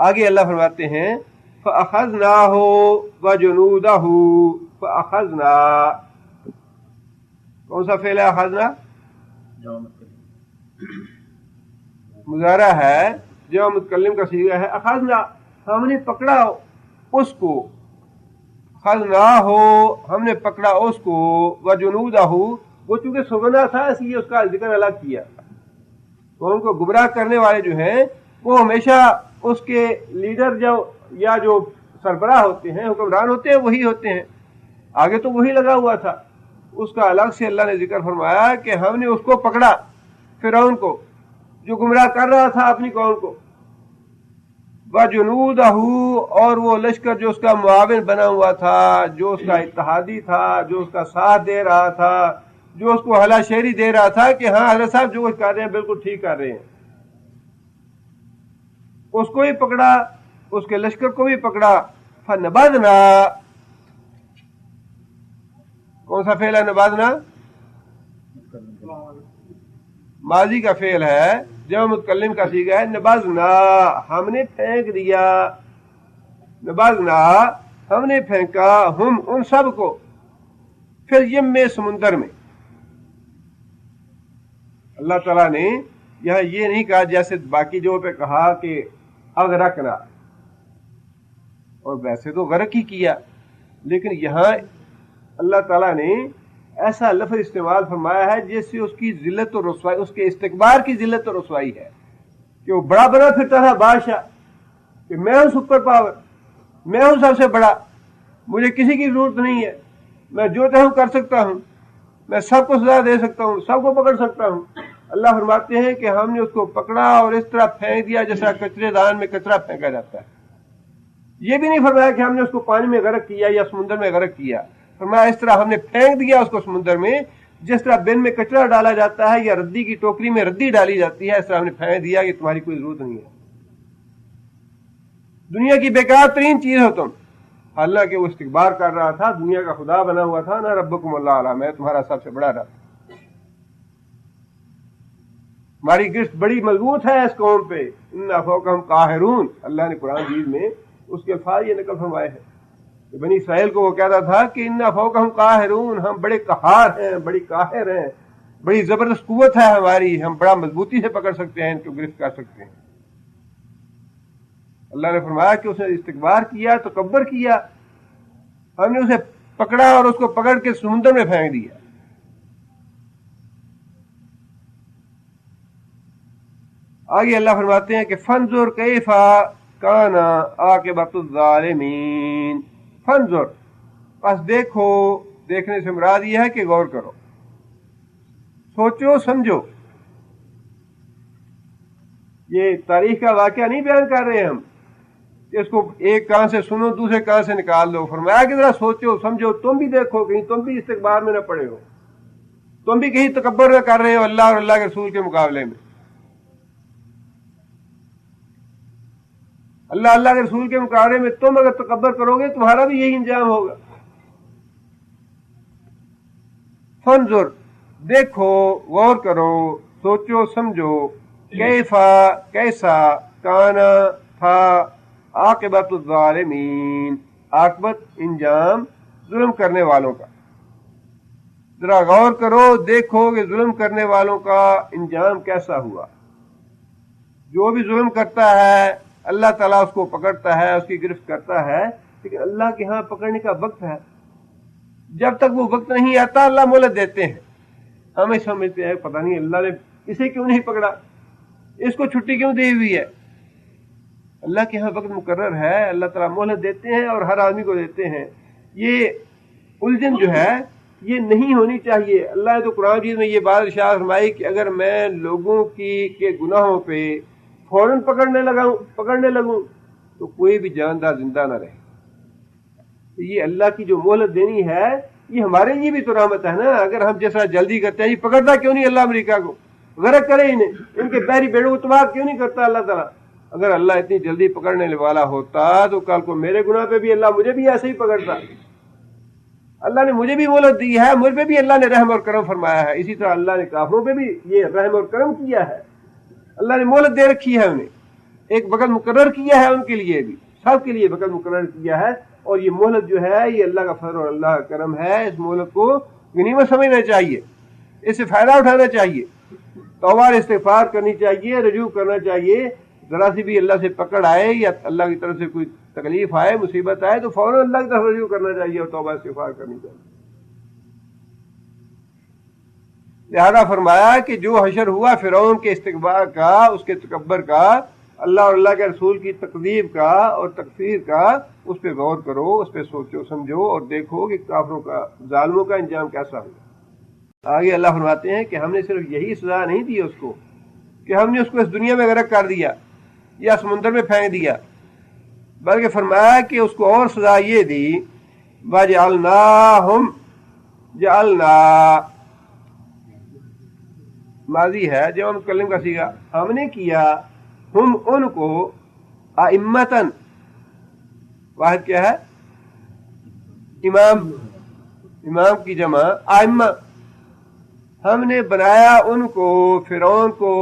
آگے اللہ فرماتے ہیں فَأَخَذْنَاهُ وَجُنُودَهُ فَأَخَذْنَا، کون سا فعل ہے اخذنا؟ مضارع ہے، جو متکلم کا صیغہ ہے اخذنا، ہم نے پکڑا اس کو، اخذنا ہو ہم نے پکڑا اس کو، وجنودہ، وہ چونکہ سگنا تھا اس لیے اس کا ذکر الگ کیا۔ تو ان کو گمراہ کرنے والے جو ہیں وہ ہمیشہ اس کے لیڈر جو یا جو سربراہ ہوتے ہیں، حکمران ہوتے ہیں، وہی ہوتے ہیں، آگے تو وہی لگا ہوا تھا۔ اس کا الگ سے اللہ نے ذکر فرمایا کہ ہم نے اس کو پکڑا، فرعون کو جو گمراہ کر رہا تھا اپنی قوم کو، وَجُنُودَهُ، اور وہ لشکر جو اس کا معاون بنا ہوا تھا، جو اس کا اتحادی تھا، جو اس کا ساتھ دے رہا تھا، جو اس کو ہلا شیری دے رہا تھا کہ ہاں حضرت صاحب جو کچھ کر رہے ہیں بالکل ٹھیک کر رہے ہیں، اس کو بھی پکڑا، اس کے لشکر کو بھی پکڑا۔ فَنَبَذْنَا، کون سا فعل ہے نبذنا؟ ماضی کا فعل ہے، جو متکلم کا صیغہ ہے نبذنا، ہم نے پھینک دیا، نبذنا ہم نے پھینکا، ہم ان سب کو، پھر یم میں سمندر میں۔ اللہ تعالیٰ نے یہاں یہ نہیں کہا جیسے باقی جگہوں پہ کہا کہ اغرقنا، اور ویسے تو غرق ہی کیا، لیکن یہاں اللہ تعالیٰ نے ایسا لفظ استعمال فرمایا ہے جس سے اس کی ذلت و رسوائی، اس کے استکبار کی ذلت و رسوائی ہے، کہ وہ بڑا بنا پھرتا تھا بادشاہ کہ میں ہوں سپر پاور، میں ہوں سب سے بڑا، مجھے کسی کی ضرورت نہیں ہے، میں جو چاہوں کر سکتا ہوں، میں سب کو سزا دے سکتا ہوں، سب کو پکڑ سکتا ہوں۔ اللہ فرماتے ہیں کہ ہم نے اس کو پکڑا اور اس طرح پھینک دیا جس طرح کچرے دان میں کچرا پھینکا جاتا ہے۔ یہ بھی نہیں فرمایا کہ ہم نے اس کو پانی میں غرق کیا یا سمندر میں غرق کیا، فرمایا اس طرح ہم نے پھینک دیا اس کو سمندر میں، جس طرح بن میں کچرا ڈالا جاتا ہے یا ردی کی ٹوکری میں ردی ڈالی جاتی ہے، اس طرح ہم نے پھینک دیا کہ تمہاری کوئی ضرورت نہیں ہے، دنیا کی بیکار ترین چیز ہو تم۔ حالانکہ وہ استکبار کر رہا تھا، دنیا کا خدا بنا ہوا تھا، نہ ربکم اللہ اعلیٰ، میں تمہارا سب سے بڑا رب۔ ہماری گرفت بڑی مضبوط ہے اس قوم پہ، ان فوقہم قاہرون، اللہ نے قرآن مجید میں اس کے الفاظ یہ نقل فرمائے ہیں کہ بنی اسرائیل کو وہ کہتا تھا کہ ان فوقہم قاہرون، ہم بڑے قہار ہیں، بڑی قاہر ہیں، بڑی زبردست قوت ہے ہماری، ہم بڑا مضبوطی سے پکڑ سکتے ہیں، ان کو گرفت کر سکتے ہیں۔ اللہ نے فرمایا کہ اس نے استکبار کیا، تکبر کیا، ہم نے اسے پکڑا اور اس کو پکڑ کے سمندر میں پھینک دیا۔ آگے اللہ فرماتے ہیں کہ فانظر کیف کان عاقبۃ الظالمین، فانظر پس دیکھو، دیکھنے سے مراد یہ ہے کہ غور کرو، سوچو سمجھو۔ یہ تاریخ کا واقعہ نہیں بیان کر رہے ہم کہ اس کو ایک کان سے سنو دوسرے کان سے نکال دو، فرمایا کہ ذرا سوچو سمجھو، تم بھی دیکھو کہیں تم بھی استکبار میں نہ پڑے ہو، تم بھی کہیں تکبر نہ کر رہے ہو اللہ اور اللہ کے رسول کے مقابلے میں۔ اللہ کے رسول کے مقابلے میں تم اگر تکبر کرو گے تمہارا بھی یہی انجام ہوگا۔ فانظر دیکھو، غور کرو، سوچو سمجھو، کیفا کیسا، کانا تھا، عاقبۃ الظالمین عاقبت انجام ظلم کرنے والوں کا۔ ذرا غور کرو، دیکھو کہ ظلم کرنے والوں کا انجام کیسا ہوا۔ جو بھی ظلم کرتا ہے اللہ تعالیٰ اس کو پکڑتا ہے، اس کی گرفت کرتا ہے، لیکن اللہ کے ہاں پکڑنے کا وقت ہے، جب تک وہ وقت نہیں آتا اللہ مہلت دیتے ہیں۔ ہمیں سمجھتے ہیں پتہ نہیں اللہ نے اسے کیوں نہیں پکڑا، اس کو چھٹی کیوں دی ہوئی ہے۔ اللہ کے ہاں وقت مقرر ہے، اللہ تعالیٰ مہلت دیتے ہیں اور ہر آدمی کو دیتے ہیں۔ یہ الجھن جو ہے یہ نہیں ہونی چاہیے۔ اللہ نے تو قرآن مجید میں یہ بات ارشاد فرمائی کہ اگر میں لوگوں کے گناہوں پہ فوراً پکڑنے لگوں تو کوئی بھی جاندار زندہ نہ رہے۔ یہ اللہ کی جو مہلت دینی ہے یہ ہمارے لیے بھی تو رحمت ہے نا۔ اگر ہم جیسا جلدی کرتے ہیں، یہ پکڑتا کیوں نہیں اللہ امریکہ کو، غرق کرے انہیں، ان کے بحری بیڑوں کو تباہ کیوں نہیں کرتا اللہ تعالیٰ۔ اگر اللہ اتنی جلدی پکڑنے والا ہوتا تو کل کو میرے گناہ پہ بھی اللہ مجھے بھی ایسے ہی پکڑتا۔ اللہ نے مجھے بھی مہلت دی ہے، مجھ پہ بھی اللہ نے رحم اور کرم فرمایا ہے، اسی طرح اللہ نے کافروں پہ بھی یہ رحم اور کرم کیا ہے، اللہ نے مہلت دے رکھی ہے انہیں۔ ایک وقت مقرر کیا ہے ان کے لیے بھی، سب کے لیے وقت مقرر کیا ہے، اور یہ مہلت جو ہے یہ اللہ کا فضل اور اللہ کا کرم ہے. اس مہلت کو غنیمت سمجھنا چاہیے، اس سے فائدہ اٹھانا چاہیے، توبہ اور استغفار کرنی چاہیے، رجوع کرنا چاہیے. ذرا سی بھی اللہ سے پکڑ آئے یا اللہ کی طرف سے کوئی تکلیف آئے، مصیبت آئے، تو فوراً اللہ کی طرف رجوع کرنا چاہیے اور توبہ استغفار کرنی چاہیے. لہذا فرمایا کہ جو حشر ہوا فرعون کے استکبار کا، اس کے تکبر کا، اللہ اور اللہ کے رسول کی تکذیب کا اور تکفیر کا، اس پہ غور کرو، اس پہ سوچو سمجھو اور دیکھو کہ کافروں کا، ظالموں کا انجام کیسا ہوا. آگے اللہ فرماتے ہیں کہ ہم نے صرف یہی سزا نہیں دی اس کو کہ ہم نے اس کو اس دنیا میں غرق کر دیا یا سمندر میں پھینک دیا، بلکہ فرمایا کہ اس کو اور سزا یہ دی، وَجَعَلْنَاهُمْ، جعلنا ماضی ہے، جب متکلم کا صیغہ، ہم نے کیا ہم ان کو ائمتن، واحد کیا ہے؟ امام، امام کی جمع ائمہ. ہم نے بنایا ان کو، فرعون کو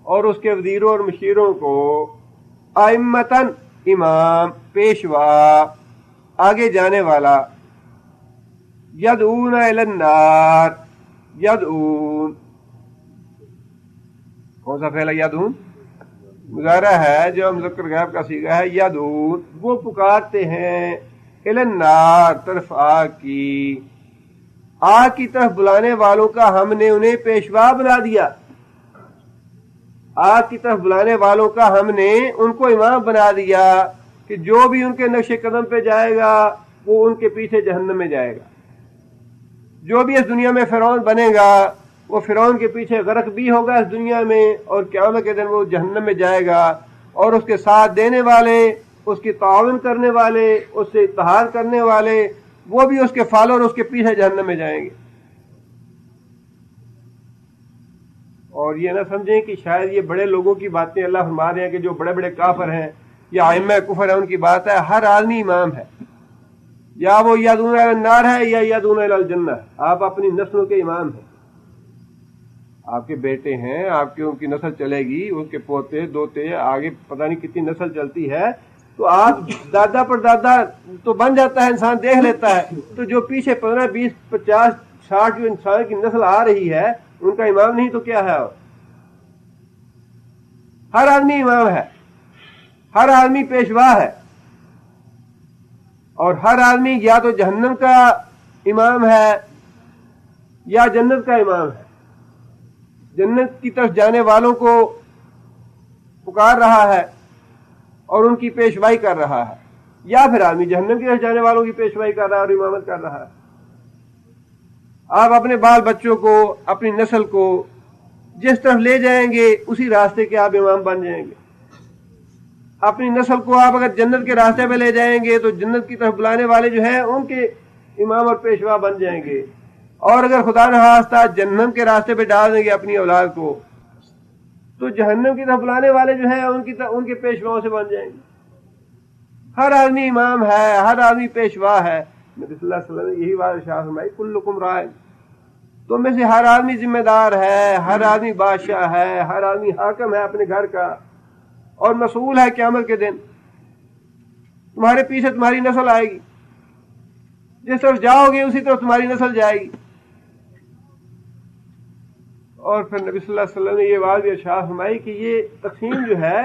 اور اس کے وزیروں اور مشیروں کو، ائمتن امام، پیشوا، آگے جانے والا. یدعون الی النار، یدعون کون سا پہلا؟ یدعون مظاہرہ ہے جو مذکر غائب کا صیغہ ہے. یدعون وہ پکارتے ہیں، الی النار طرف آگ کی، آگ کی طرف بلانے والوں کا ہم نے انہیں پیشوا بنا دیا. آگ کی طرف بلانے والوں کا ہم نے ان کو امام بنا دیا کہ جو بھی ان کے نقش قدم پہ جائے گا وہ ان کے پیچھے جہنم میں جائے گا. جو بھی اس دنیا میں فرعون بنے گا وہ فرعون کے پیچھے غرق بھی ہوگا اس دنیا میں، اور قیامت کے دن وہ جہنم میں جائے گا، اور اس کے ساتھ دینے والے، اس کی تعاون کرنے والے، اس سے اتحاد کرنے والے، وہ بھی اس کے فالور اس کے پیچھے جہنم میں جائیں گے. اور یہ نہ سمجھیں کہ شاید یہ بڑے لوگوں کی باتیں اللہ فرما رہے ہیں کہ جو بڑے بڑے کافر ہیں یا ائمہ کفر ہیں ان کی بات ہے. ہر آدمی امام ہے، یا وہ یدعون الی النار ہے یا یدعون الی الجنہ. آپ اپنی نسلوں کے امام ہیں، آپ کے بیٹے ہیں، آپ کی ان کی نسل چلے گی، ان کے پوتے دوتے، آگے پتہ نہیں کتنی نسل چلتی ہے. تو آپ دادا پر دادا تو بن جاتا ہے، انسان دیکھ لیتا ہے، تو جو پیچھے 15 20 50 60 جو انسان کی نسل آ رہی ہے ان کا امام نہیں تو کیا ہے؟ ہر آدمی امام ہے، ہر آدمی پیشوا ہے، اور ہر آدمی یا تو جہنم کا امام ہے یا جنت کا امام ہے. جنت کی طرف جانے والوں کو پکار رہا ہے اور ان کی پیشوائی کر رہا ہے، یا پھر آدمی جہنم کی طرف جانے والوں کی پیشوائی کر رہا ہے اور امامت کر رہا ہے. آپ اپنے بال بچوں کو، اپنی نسل کو جس طرف لے جائیں گے اسی راستے کے آپ امام بن جائیں گے. اپنی نسل کو آپ اگر جنت کے راستے پہ لے جائیں گے تو جنت کی طرف بلانے والے جو ہیں ان کے امام اور پیشوا بن جائیں گے، اور اگر خدا نخواستہ جہنم کے راستے پہ ڈال دیں گے اپنی اولاد کو تو جہنم کی طرف بلانے والے جو ہیں ان کے پیشواؤں سے بن جائیں گے. ہر آدمی امام ہے، ہر آدمی پیشوا ہے. نبی صلی اللہ علیہ وسلم نے یہی بات ارشاد فرمائی، کلکم راع، تم میں سے ہر آدمی ذمہ دار ہے، ہر آدمی بادشاہ ہے، ہر آدمی حاکم ہے اپنے گھر کا اور مسئول ہے قیامت کے دن. تمہارے پیچھے تمہاری نسل آئے گی، جس طرف جاؤ گے اسی طرف تمہاری نسل جائے گی. اور پھر نبی صلی اللہ علیہ وسلم نے یہ بات بھی ارشاد فرمائی کہ یہ تقسیم جو ہے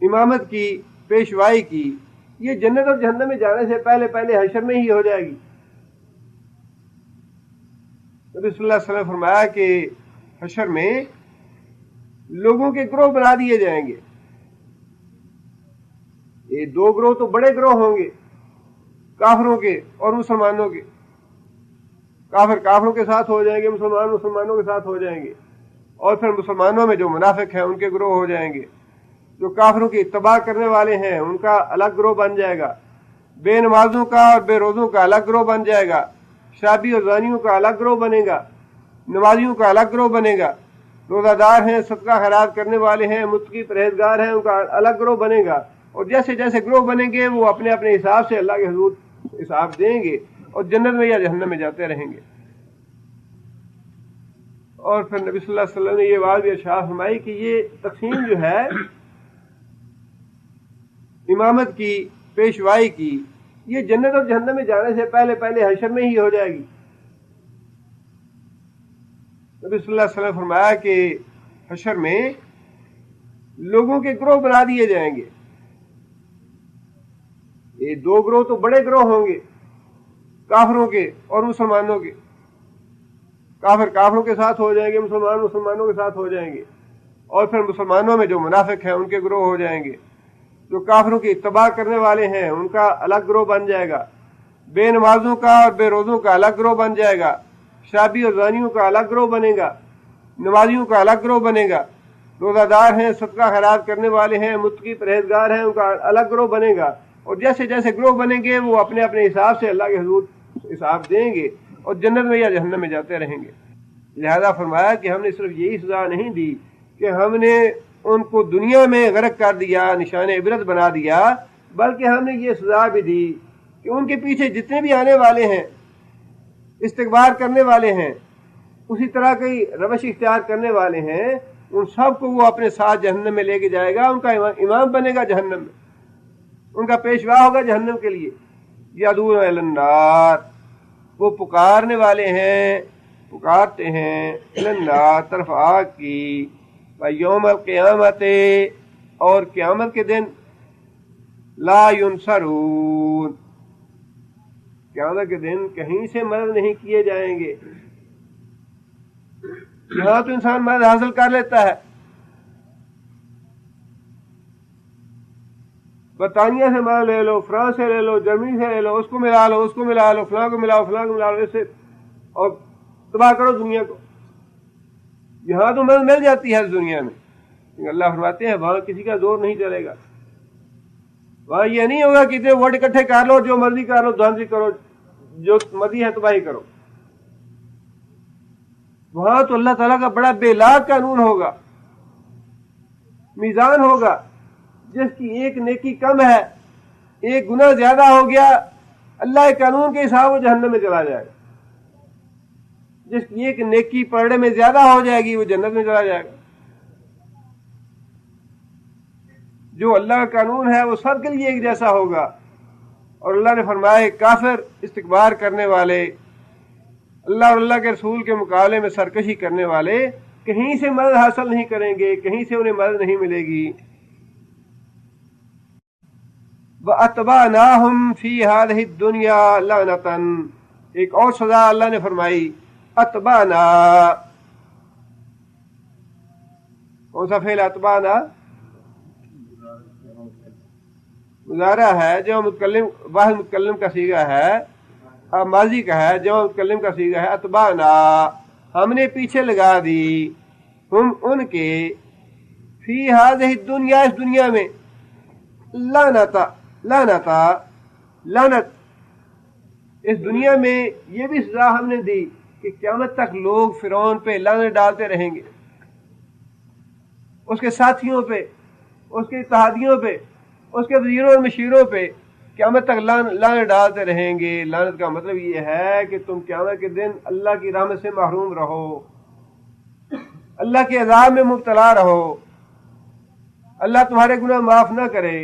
امامت کی، پیشوائی کی، یہ جنت اور جہنم میں جانے سے پہلے پہلے حشر میں ہی ہو جائے گی. نبی صلی اللہ علیہ وسلم نے فرمایا کہ حشر میں لوگوں کے گروہ بنا دیے جائیں گے. یہ 2 گروہ تو بڑے گروہ ہوں گے، کافروں کے اور مسلمانوں کے. کافر کافروں کے ساتھ ہو جائیں گے، مسلمان مسلمانوں کے ساتھ ہو جائیں گے، اور پھر مسلمانوں میں جو منافق ہیں ان کے گروہ ہو جائیں گے. جو کافروں کی اتباع کرنے والے ہیں ان کا الگ گروہ بن جائے گا، بے نمازوں کا اور بے روزوں کا الگ گروہ بن جائے گا، شرابی اور زانیوں کا الگ گروہ بنے گا، نمازیوں کا الگ گروہ بنے گا، روزہ دار ہیں، صدقہ خیرات کرنے والے ہیں، متقی پرہیزگار ہیں، ان کا الگ گروہ بنے گا. اور جیسے جیسے گروہ بنیں گے وہ اپنے اپنے حساب سے اللہ کے حضور حساب دیں گے اور جنت میں یا جہنم میں جاتے رہیں گے. اور پھر نبی صلی اللہ علیہ وسلم نے یہ بات بھی ارشاد فرمائی کہ یہ تقسیم جو ہے امامت کی، پیشوائی کی، یہ جنت اور جہنم میں جانے سے پہلے پہلے حشر میں ہی ہو جائے گی۔ نبی صلی اللہ علیہ وسلم نے فرمایا کہ حشر میں لوگوں کے گروہ بنا دیے جائیں گے، یہ دو گروہ تو بڑے گروہ ہوں گے، کافروں کے اور مسلمانوں کے۔ کافر کافروں کے ساتھ ہو جائیں گے، مسلمان مسلمانوں کے ساتھ ہو جائیں گے، اور پھر مسلمانوں میں جو منافق ہیں ان کے گروہ ہو جائیں گے۔ جو کافروں کی اتباع کرنے والے ہیں ان کا الگ گروہ بن جائے گا، بے نمازوں کا اور بے روزوں کا الگ گروہ بن جائے گا، شرابی اور زانیوں کا الگ گروہ بنے گا، نمازیوں کا الگ گروہ بنے گا، روزہ دار ہیں، صدقہ خیرات کرنے والے ہیں، متقی پرہیزگار ہیں، ان کا الگ گروہ بنے گا۔ اور جیسے جیسے گروہ بنیں گے وہ اپنے اپنے حساب سے اللہ کے حضور حساب دیں گے اور جنت میں یا جہنم میں جاتے رہیں گے۔ لہذا فرمایا کہ ہم نے صرف یہی سزا نہیں دی کہ ہم نے ان کو دنیا میں غرق کر دیا، نشان عبرت بنا دیا، بلکہ ہم نے یہ سزا بھی دی کہ ان کے پیچھے جتنے بھی آنے والے ہیں، استکبار کرنے والے ہیں، اسی طرح کی روش اختیار کرنے والے ہیں، ان سب کو وہ اپنے ساتھ جہنم میں لے کے جائے گا، ان کا امام بنے گا جہنم میں، ان کا پیشوا ہوگا جہنم کے لیے۔ یدعون الی النار، وہ پکارنے والے ہیں، پکارتے ہیں الی النار، طرف آگ کی، یوم القیامت، اور قیامت کے دن لا ینصرون، قیامت کے دن کہیں سے مدد نہیں کیے جائیں گے۔ یہاں تو انسان مدد حاصل کر لیتا ہے، برطانیہ سے مدد لے لو، فرانس سے لے لو، جرمنی سے لے لو، اس کو ملا لو، اس کو ملا لو، فلاں کو ملاؤ، فلاں کو ملا لو، اس سے اور تباہ کرو دنیا کو۔ یہاں تو مدد مل جاتی ہے اس دنیا میں، اللہ فرماتے ہیں وہاں کسی کا زور نہیں چلے گا، وہاں یہ نہیں ہوگا کہ اتنے ووٹ اکٹھے کر لو، جو مرضی کر لو، دھاندلی کرو، جو مرضی ہے تباہی کرو۔ وہاں تو اللہ تعالیٰ کا بڑا بے لاگ قانون ہوگا، میزان ہوگا، جس کی ایک نیکی کم ہے، ایک گناہ زیادہ ہو گیا، اللہ کے قانون کے حساب وہ جہنم میں چلا جائے گا، جس کی ایک نیکی پرڑے میں زیادہ ہو جائے گی وہ جنت میں چلا جائے گا۔ جو اللہ کا قانون ہے وہ سب کے لیے ایک جیسا ہوگا، اور اللہ نے فرمایا کافر، استکبار کرنے والے، اللہ اور اللہ کے رسول کے مقابلے میں سرکشی کرنے والے کہیں سے مدد حاصل نہیں کریں گے، کہیں سے انہیں مدد نہیں ملے گی۔ وَأَتْبَعْنَاهُمْ فِي هَذِهِ الدُّنْيَا لَعْنَةً، ایک اور سزا اللہ نے فرمائی، اتبانا، کون سا فعل اتبانا؟ مضارع ہے، جو متکلم واحد متکلم کا صیغہ ہے، ماضی کا ہے، جو متکلم کا صیغہ ہے، اتبانا، ہم نے پیچھے لگا دی، ہم ان کے، فی ہذہ الدنیا، اس دنیا میں، لعنتا، لعنتا، لعنت، اس دنیا میں یہ بھی سزا ہم نے دی کہ قیامت تک لوگ فرعون پہ لعنت ڈالتے رہیں گے، اس کے ساتھیوں پہ، اس کے اتحادیوں پہ، اس کے وزیروں اور مشیروں پہ قیامت تک لعنت ڈالتے رہیں گے۔ لعنت کا مطلب یہ ہے کہ تم قیامت کے دن اللہ کی رحمت سے محروم رہو، اللہ کے عذاب میں مبتلا رہو، اللہ تمہارے گناہ معاف نہ کرے۔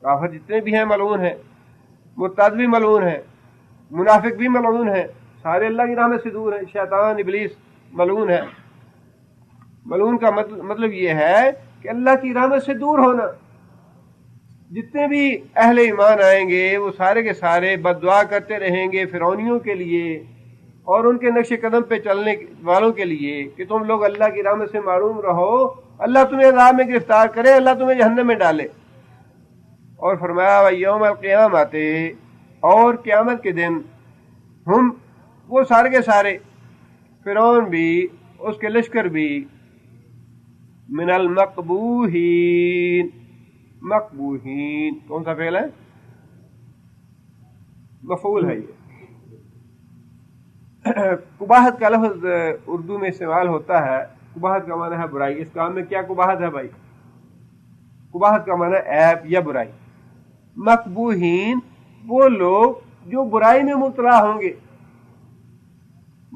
کافر جتنے بھی ہیں ملعون ہیں، مرتد بھی ملعون ہیں، منافق بھی ملعون ہیں، سارے اللہ کی رحمت سے دور ہیں، شیطان ابلیس ملعون ہے۔ ملعون کا مطلب یہ ہے کہ اللہ کی رحمت سے دور ہونا۔ جتنے بھی اہل ایمان آئیں گے وہ سارے کے سارے بد دعا کرتے رہیں گے فرعونیوں کے لیے اور ان کے نقش قدم پہ چلنے والوں کے لیے کہ تم لوگ اللہ کی رحمت سے معروم رہو، اللہ تمہیں عذاب میں گرفتار کرے، اللہ تمہیں جہنم میں ڈالے۔ اور فرمایا یوم القیامت، اور قیامت کے دن، ہم، وہ سارے کے سارے، فرعون بھی، اس کے لشکر بھی، من المقبوحین، مقبوحین کون سا فعل ہے؟ مفعول ہے یہ۔ قباحت کا لفظ اردو میں استعمال ہوتا ہے، قباحت کا معنی ہے برائی۔ اس کام میں کیا قباحت ہے بھائی؟ قباحت کا معنی ہے عیب یا برائی۔ مقبوحین وہ لوگ جو برائی میں مبتلا ہوں گے،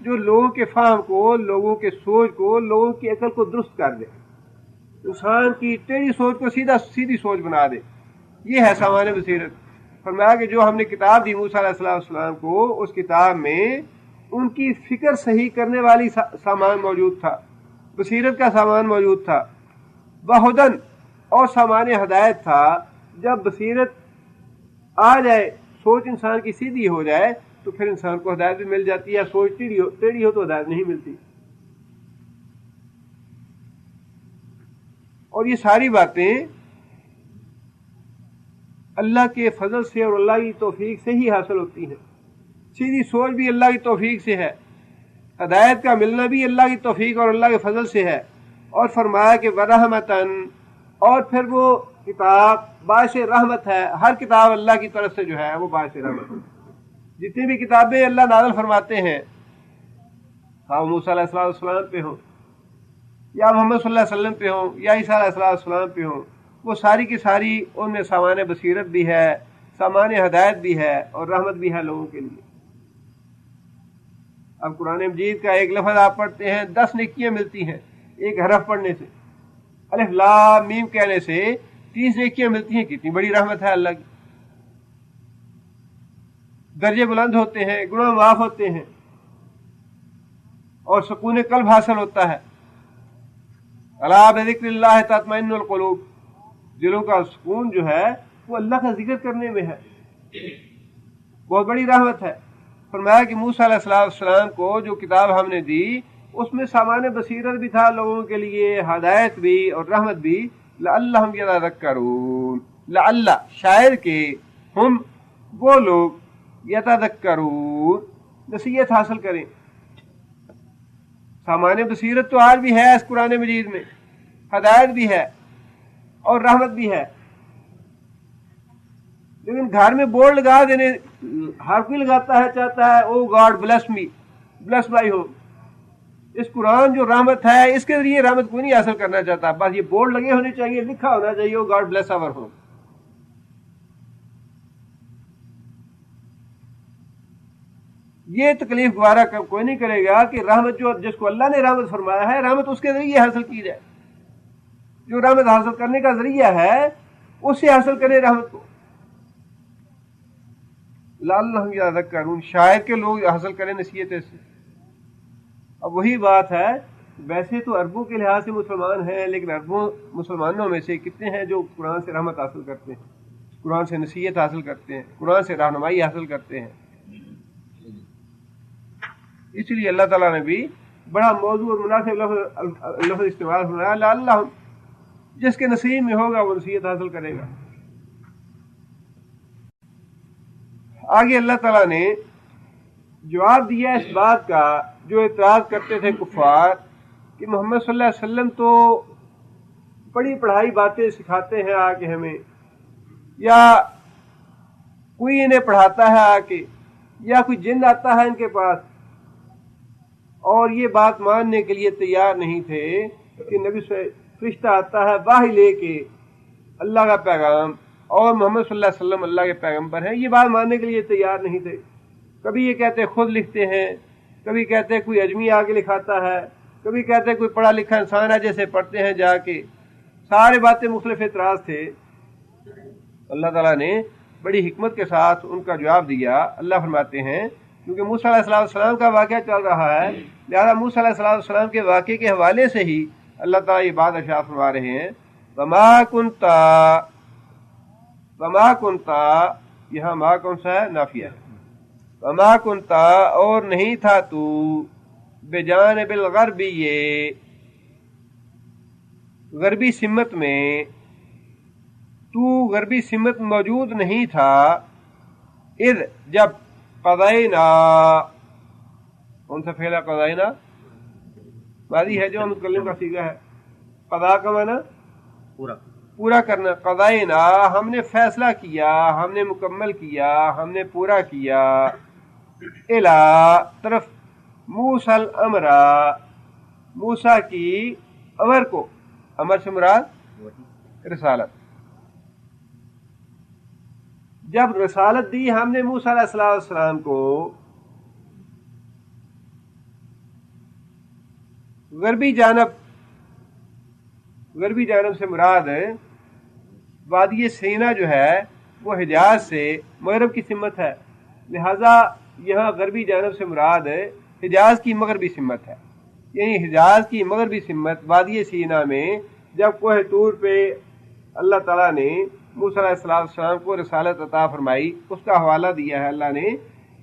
جو لوگوں کے فہم کو، لوگوں کے سوچ کو، لوگوں کی عقل کو درست کر دے، انسان کی ٹیڑھی سوچ کو سیدھی سوچ بنا دے. یہ ہے سامان بصیرت. فرمایا کہ جو ہم نے کتاب دی موسیٰ علیہ السلام کو، اس کتاب میں ان کی فکر صحیح کرنے والی سامان موجود تھا، بصیرت کا سامان موجود تھا، بہدن اور سامان ہدایت تھا. جب بصیرت آ جائے، سوچ انسان کی سیدھی ہو جائے تو پھر انسان کو ہدایت بھی مل جاتی ہے. سوچ ٹیڑھی ہو تو ہدایت نہیں ملتی. اور یہ ساری باتیں اللہ کے فضل سے اور اللہ کی توفیق سے ہی حاصل ہوتی ہیں. سیدھی سوچ بھی اللہ کی توفیق سے ہے، ہدایت کا ملنا بھی اللہ کی توفیق اور اللہ کے فضل سے ہے. اور فرمایا کہ ورحمتن، اور پھر وہ کتاب باعث رحمت ہے. ہر کتاب اللہ کی طرف سے جو ہے وہ باعث رحمت ہے. جتنی بھی کتابیں اللہ نازل فرماتے ہیں، ہاں موسیٰ علیہ السلام پہ ہوں یا محمد صلی اللہ علیہ وسلم پہ ہوں یا عیسیٰ علیہ السلام پہ ہوں، وہ ساری کی ساری ان میں سامان بصیرت بھی ہے، سامان ہدایت بھی ہے اور رحمت بھی ہے لوگوں کے لیے. اب قرآن مجید کا ایک لفظ آپ پڑھتے ہیں، 10 نیکیاں ملتی ہیں ایک حرف پڑھنے سے. الف لام میم کہنے سے 30 نیکیاں ملتی ہیں. کتنی بڑی رحمت ہے اللہ کی. درجے بلند ہوتے ہیں، گناہ معاف ہوتے ہیں اور سکون قلب حاصل ہوتا ہے. الا بذکر اللہ تطمئن القلوب، دلوں کا سکون جو ہے وہ اللہ کا ذکر کرنے میں ہے. بہت بڑی رحمت ہے. فرمایا کہ موسیٰ علیہ السلام کو جو کتاب ہم نے دی اس میں سامان بصیرت بھی تھا لوگوں کے لیے، ہدایت بھی اور رحمت بھی. لعلہم یتذکرون، لعل شاید کہ ہم وہ لوگ یتذکرون نصیحت حاصل کریں. سامان بصیرت تو آج بھی ہے اس قرآن مجید میں، ہدایت بھی ہے اور رحمت بھی ہے. لیکن گھر میں بورڈ لگا دینے، ہر کوئی لگاتا ہے، چاہتا ہے oh God bless me, bless my home. اس قرآن جو رحمت ہے اس کے ذریعے رحمت کوئی نہیں حاصل کرنا چاہتا. بس یہ بورڈ لگے ہونے چاہیے، لکھا ہونا چاہیے او گاڈ بلیس آور ہوم. یہ تکلیف گوارا کوئی نہیں کرے گا کہ رحمت جو جس کو اللہ نے رحمت فرمایا ہے، رحمت اس کے ذریعے حاصل کی جائے. جو رحمت حاصل کرنے کا ذریعہ ہے اس سے حاصل کرے رحمت کو. لعلہم یتذکرون، شاید کہ لوگ حاصل کریں نصیحت سے. اب وہی بات ہے، ویسے تو عربوں کے لحاظ سے مسلمان ہیں، لیکن عربوں مسلمانوں میں سے کتنے ہیں جو قرآن سے رحمت حاصل کرتے ہیں، قرآن سے نصیحت حاصل کرتے ہیں، قرآن سے رہنمائی حاصل کرتے ہیں. اس لیے اللہ تعالیٰ نے بھی بڑا موضوع اور مناسب لفظ استعمال فرمایا، لعلہم، جس کے نصیب میں ہوگا وہ نصیحت حاصل کرے گا. آگے اللہ تعالیٰ نے جواب دیا اس بات کا جو اعتراض کرتے تھے کفار کہ محمد صلی اللہ علیہ وسلم تو بڑی پڑھائی باتیں سکھاتے ہیں آ کے ہمیں، یا کوئی انہیں پڑھاتا ہے آ کے، یا کوئی جن آتا ہے ان کے پاس، اور یہ بات ماننے کے لیے تیار نہیں تھے کہ نبی سے فرشتہ آتا ہے واہی لے کے اللہ کا پیغام اور محمد صلی اللہ علیہ وسلم اللہ کے پیغمبر ہیں. یہ بات ماننے کے لیے تیار نہیں تھے. کبھی یہ کہتے خود لکھتے ہیں، کبھی کہتے کوئی اجمی آ کے لکھاتا ہے، کبھی کہتے کوئی پڑھا لکھا انسان ہے جیسے پڑھتے ہیں جا کے. سارے باتیں مختلف اعتراض تھے. اللہ تعالیٰ نے بڑی حکمت کے ساتھ ان کا جواب دیا. اللہ فرماتے ہیں کیونکہ موسیٰ علیہ السلام کا واقعہ چل رہا ہے، لہذا موسیٰ علیہ السلام کے واقعے کے حوالے سے ہی اللہ تعالیٰ یہ بات ارشاد فرما رہے ہیں. وما کنتا، یہاں ما کون سا ہے؟ نافیہ ہے. وما کنتا، اور نہیں تھا تو، بجانب الغربی، یہ غربی سمت میں، تو غربی سمت موجود نہیں تھا. اذ، جب، قضینا، کون سا فعل ہے قضینا؟ ماضی ہے جو متکلم کا صیغہ ہے. قضا کا معنی پورا کرنا. قضینا، ہم نے فیصلہ کیا، ہم نے مکمل کیا، ہم نے پورا کیا. الی، طرف، موسیٰ الامر، موسیٰ کی امر کو، امر سے مراد رسالت. جب رسالت دی ہم نے موسیٰ علیہ السلام کو، غربی جانب سے مراد وادی سینا جو ہے وہ حجاز سے مغرب کی سمت ہے، لہذا یہاں غربی جانب سے مراد حجاز کی مغربی سمت ہے، یعنی حجاز کی مغربی سمت وادی سینا میں جب کوہ طور پہ اللہ تعالیٰ نے موسیٰ علیہ السلام کو رسالت عطا فرمائی، اس کا حوالہ دیا ہے اللہ نے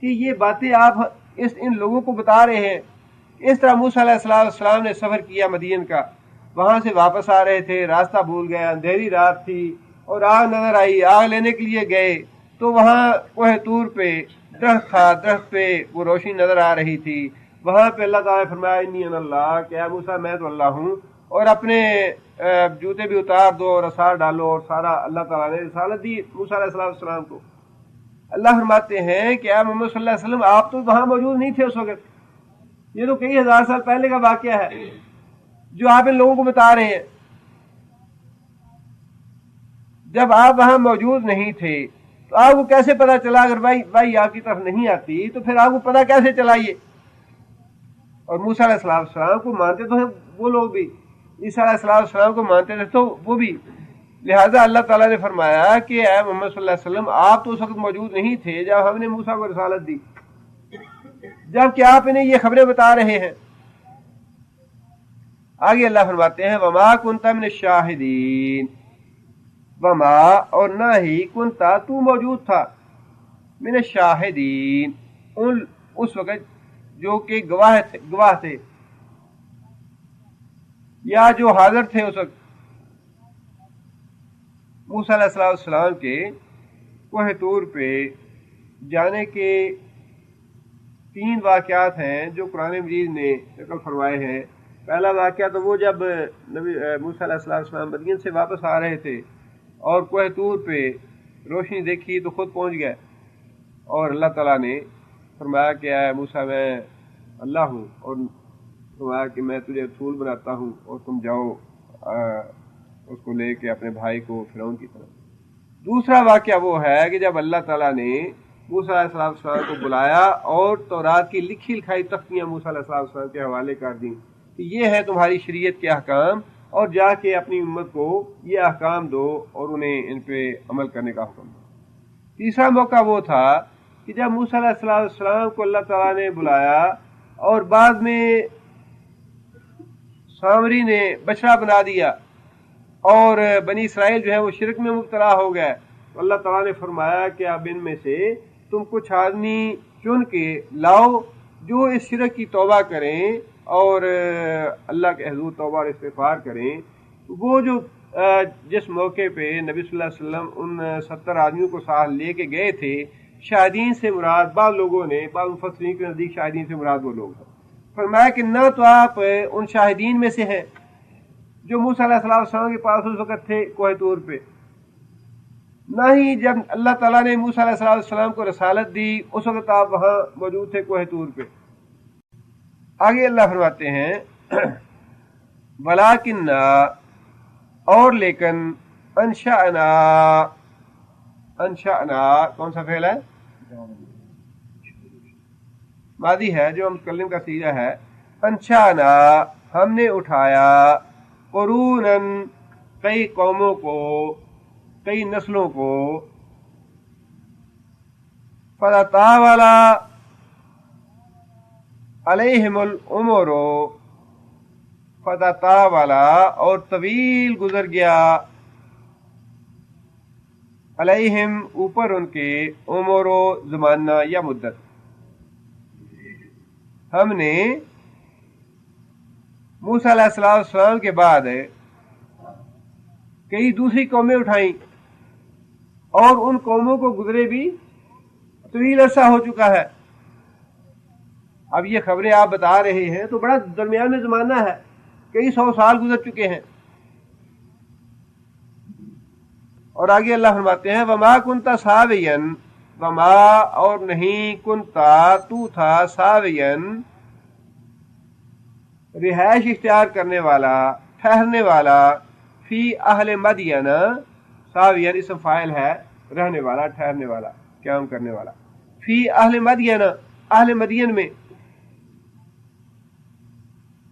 کہ یہ باتیں آپ ان لوگوں کو بتا رہے ہیں۔ اس طرح موسیٰ علیہ السلام نے سفر کیا مدین کا، وہاں سے واپس آ رہے تھے، راستہ بھول گئے، اندھیری رات تھی اور آگ نظر آئی، آگ لینے کے لیے گئے تو وہاں کوہ طور پہ درخت تھا، درخت پہ وہ روشنی نظر آ رہی تھی، وہاں پہ اللہ تعالیٰ نے فرمایا انی انا اللہ، کہ اے موسیٰ میں تو اللہ ہوں، اور اپنے جوتے بھی اتار دو اور اثار ڈالو، اور سارا اللہ تعالیٰ نے رسالت دی موسیٰ علیہ السلام کو۔ اللہ فرماتے ہیں کہ اے محمد صلی اللہ علیہ وسلم آپ تو وہاں موجود نہیں تھے اس وقت، یہ تو کئی ہزار سال پہلے کا واقعہ ہے جو آپ ان لوگوں کو بتا رہے ہیں۔ جب آپ وہاں موجود نہیں تھے تو آپ کو کیسے پتا چلا؟ اگر بھائی آپ کی طرف نہیں آتی تو پھر آپ کو پتا کیسے چلا یہ؟ اور موسیٰ علیہ السلام کو مانتے تو ہیں وہ لوگ بھی، عیسیٰ علیہ السلام کو مانتے تھے تو وہ بھی، لہٰذا اللہ تعالیٰ نے فرمایا کہ اے محمد صلی اللہ علیہ وسلم آپ تو اس وقت موجود نہیں تھے جب ہم نے موسیٰ کو رسالت دی، جب کہ آپ انہیں یہ خبریں بتا رہے ہیں۔ آگے اللہ فرماتے ہیں وما کنت من الشاہدین، وما اور نہ ہی کنتا تو موجود تھا، من الشاہدین اس وقت جو کہ گواہ تھے یا جو حاضر تھے اس وقت موسیٰ علیہ السلام کے کوہ طور پہ جانے کے 3 واقعات ہیں جو قرآن مجید نے نقل فرمائے ہیں۔ پہلا واقعہ تو وہ جب نبی موسیٰ علیہ السلام مدین سے واپس آ رہے تھے اور کوہ طور پہ روشنی دیکھی تو خود پہنچ گئے، اور اللہ تعالیٰ نے فرمایا کہ اے موسیٰ میں اللہ ہوں، اور فرمایا کہ میں تجھے رسول بناتا ہوں اور تم جاؤ اس کو لے کے اپنے بھائی کو فرعون کی طرف۔ دوسرا واقعہ وہ ہے کہ جب اللہ تعالیٰ نے موسیٰ علیہ السلام کو بلایا اور تورات کی لکھی لکھائی تختیاں موسیٰ علیہ السلام کے حوالے کر دیں کہ یہ ہے تمہاری شریعت کے احکام، اور جا کے اپنی امت کو یہ احکام دو اور انہیں ان پہ عمل کرنے کا حکم دو۔ تیسرا موقع وہ تھا کہ جب موسیٰ علیہ السلام کو اللہ تعالیٰ نے بلایا اور بعد میں سامری نے بچڑا بنا دیا اور بنی اسرائیل جو ہے وہ شرک میں مبتلا ہو گئے، تو اللہ تعالیٰ نے فرمایا کہ اب ان میں سے تم کچھ آدمی چن کے لاؤ جو اس شرک کی توبہ کریں اور اللہ کے حضور توبہ اور استغفار کریں۔ وہ جو جس موقع پہ نبی صلی اللہ علیہ وسلم ان 70 آدمیوں کو ساتھ لے کے گئے تھے، شاہدین سے مراد بعض لوگوں نے، بعض مفسرین کے نزدیک شاہدین سے مراد وہ لوگ ہیں۔ فرمایا کہ نہ تو آپ ان شاہدین میں سے ہیں جو موسیٰ علیہ السلام کے پاس اس وقت تھے کوہ طور پہ، نہ ہی جب اللہ تعالیٰ نے موسیٰ علیہ السلام کو رسالت دی اس وقت آپ وہاں موجود تھے کوہ طور پہ۔ آگے اللہ فرماتے ہیں ولیکن اور لیکن انشأنا کون سا فعل ہے؟ ماضی ہے جو متکلم کا صیغہ ہے۔ انشأنا ہم نے اٹھایا، قروناً کئی قوموں کو، کئی نسلوں کو، فتطاول علیہم العمر، فتطاول اور طویل گزر گیا، علیہم اوپر ان کے، عمر و زمانہ یا مدت۔ ہم نے موسیٰ علیہ السلام کے بعد کئی دوسری قومیں اٹھائیں اور ان قوموں کو گزرے بھی طویل عرصہ ہو چکا ہے۔ اب یہ خبریں آپ بتا رہے ہیں تو بڑا درمیان میں زمانہ ہے، کئی 100 سال گزر چکے ہیں۔ اور آگے اللہ فرماتے ہیں وما کنتا ساویا، وما اور نہیں، کنتا تو تھا، ساویا رہائش اختیار کرنے والا، ٹھہرنے والا، فی اہل مدین، ساویا اسم فاعل ہے، رہنے والا، ٹھہرنے والا، قیام کرنے والا، فی اہل مدین، اہل مدین میں،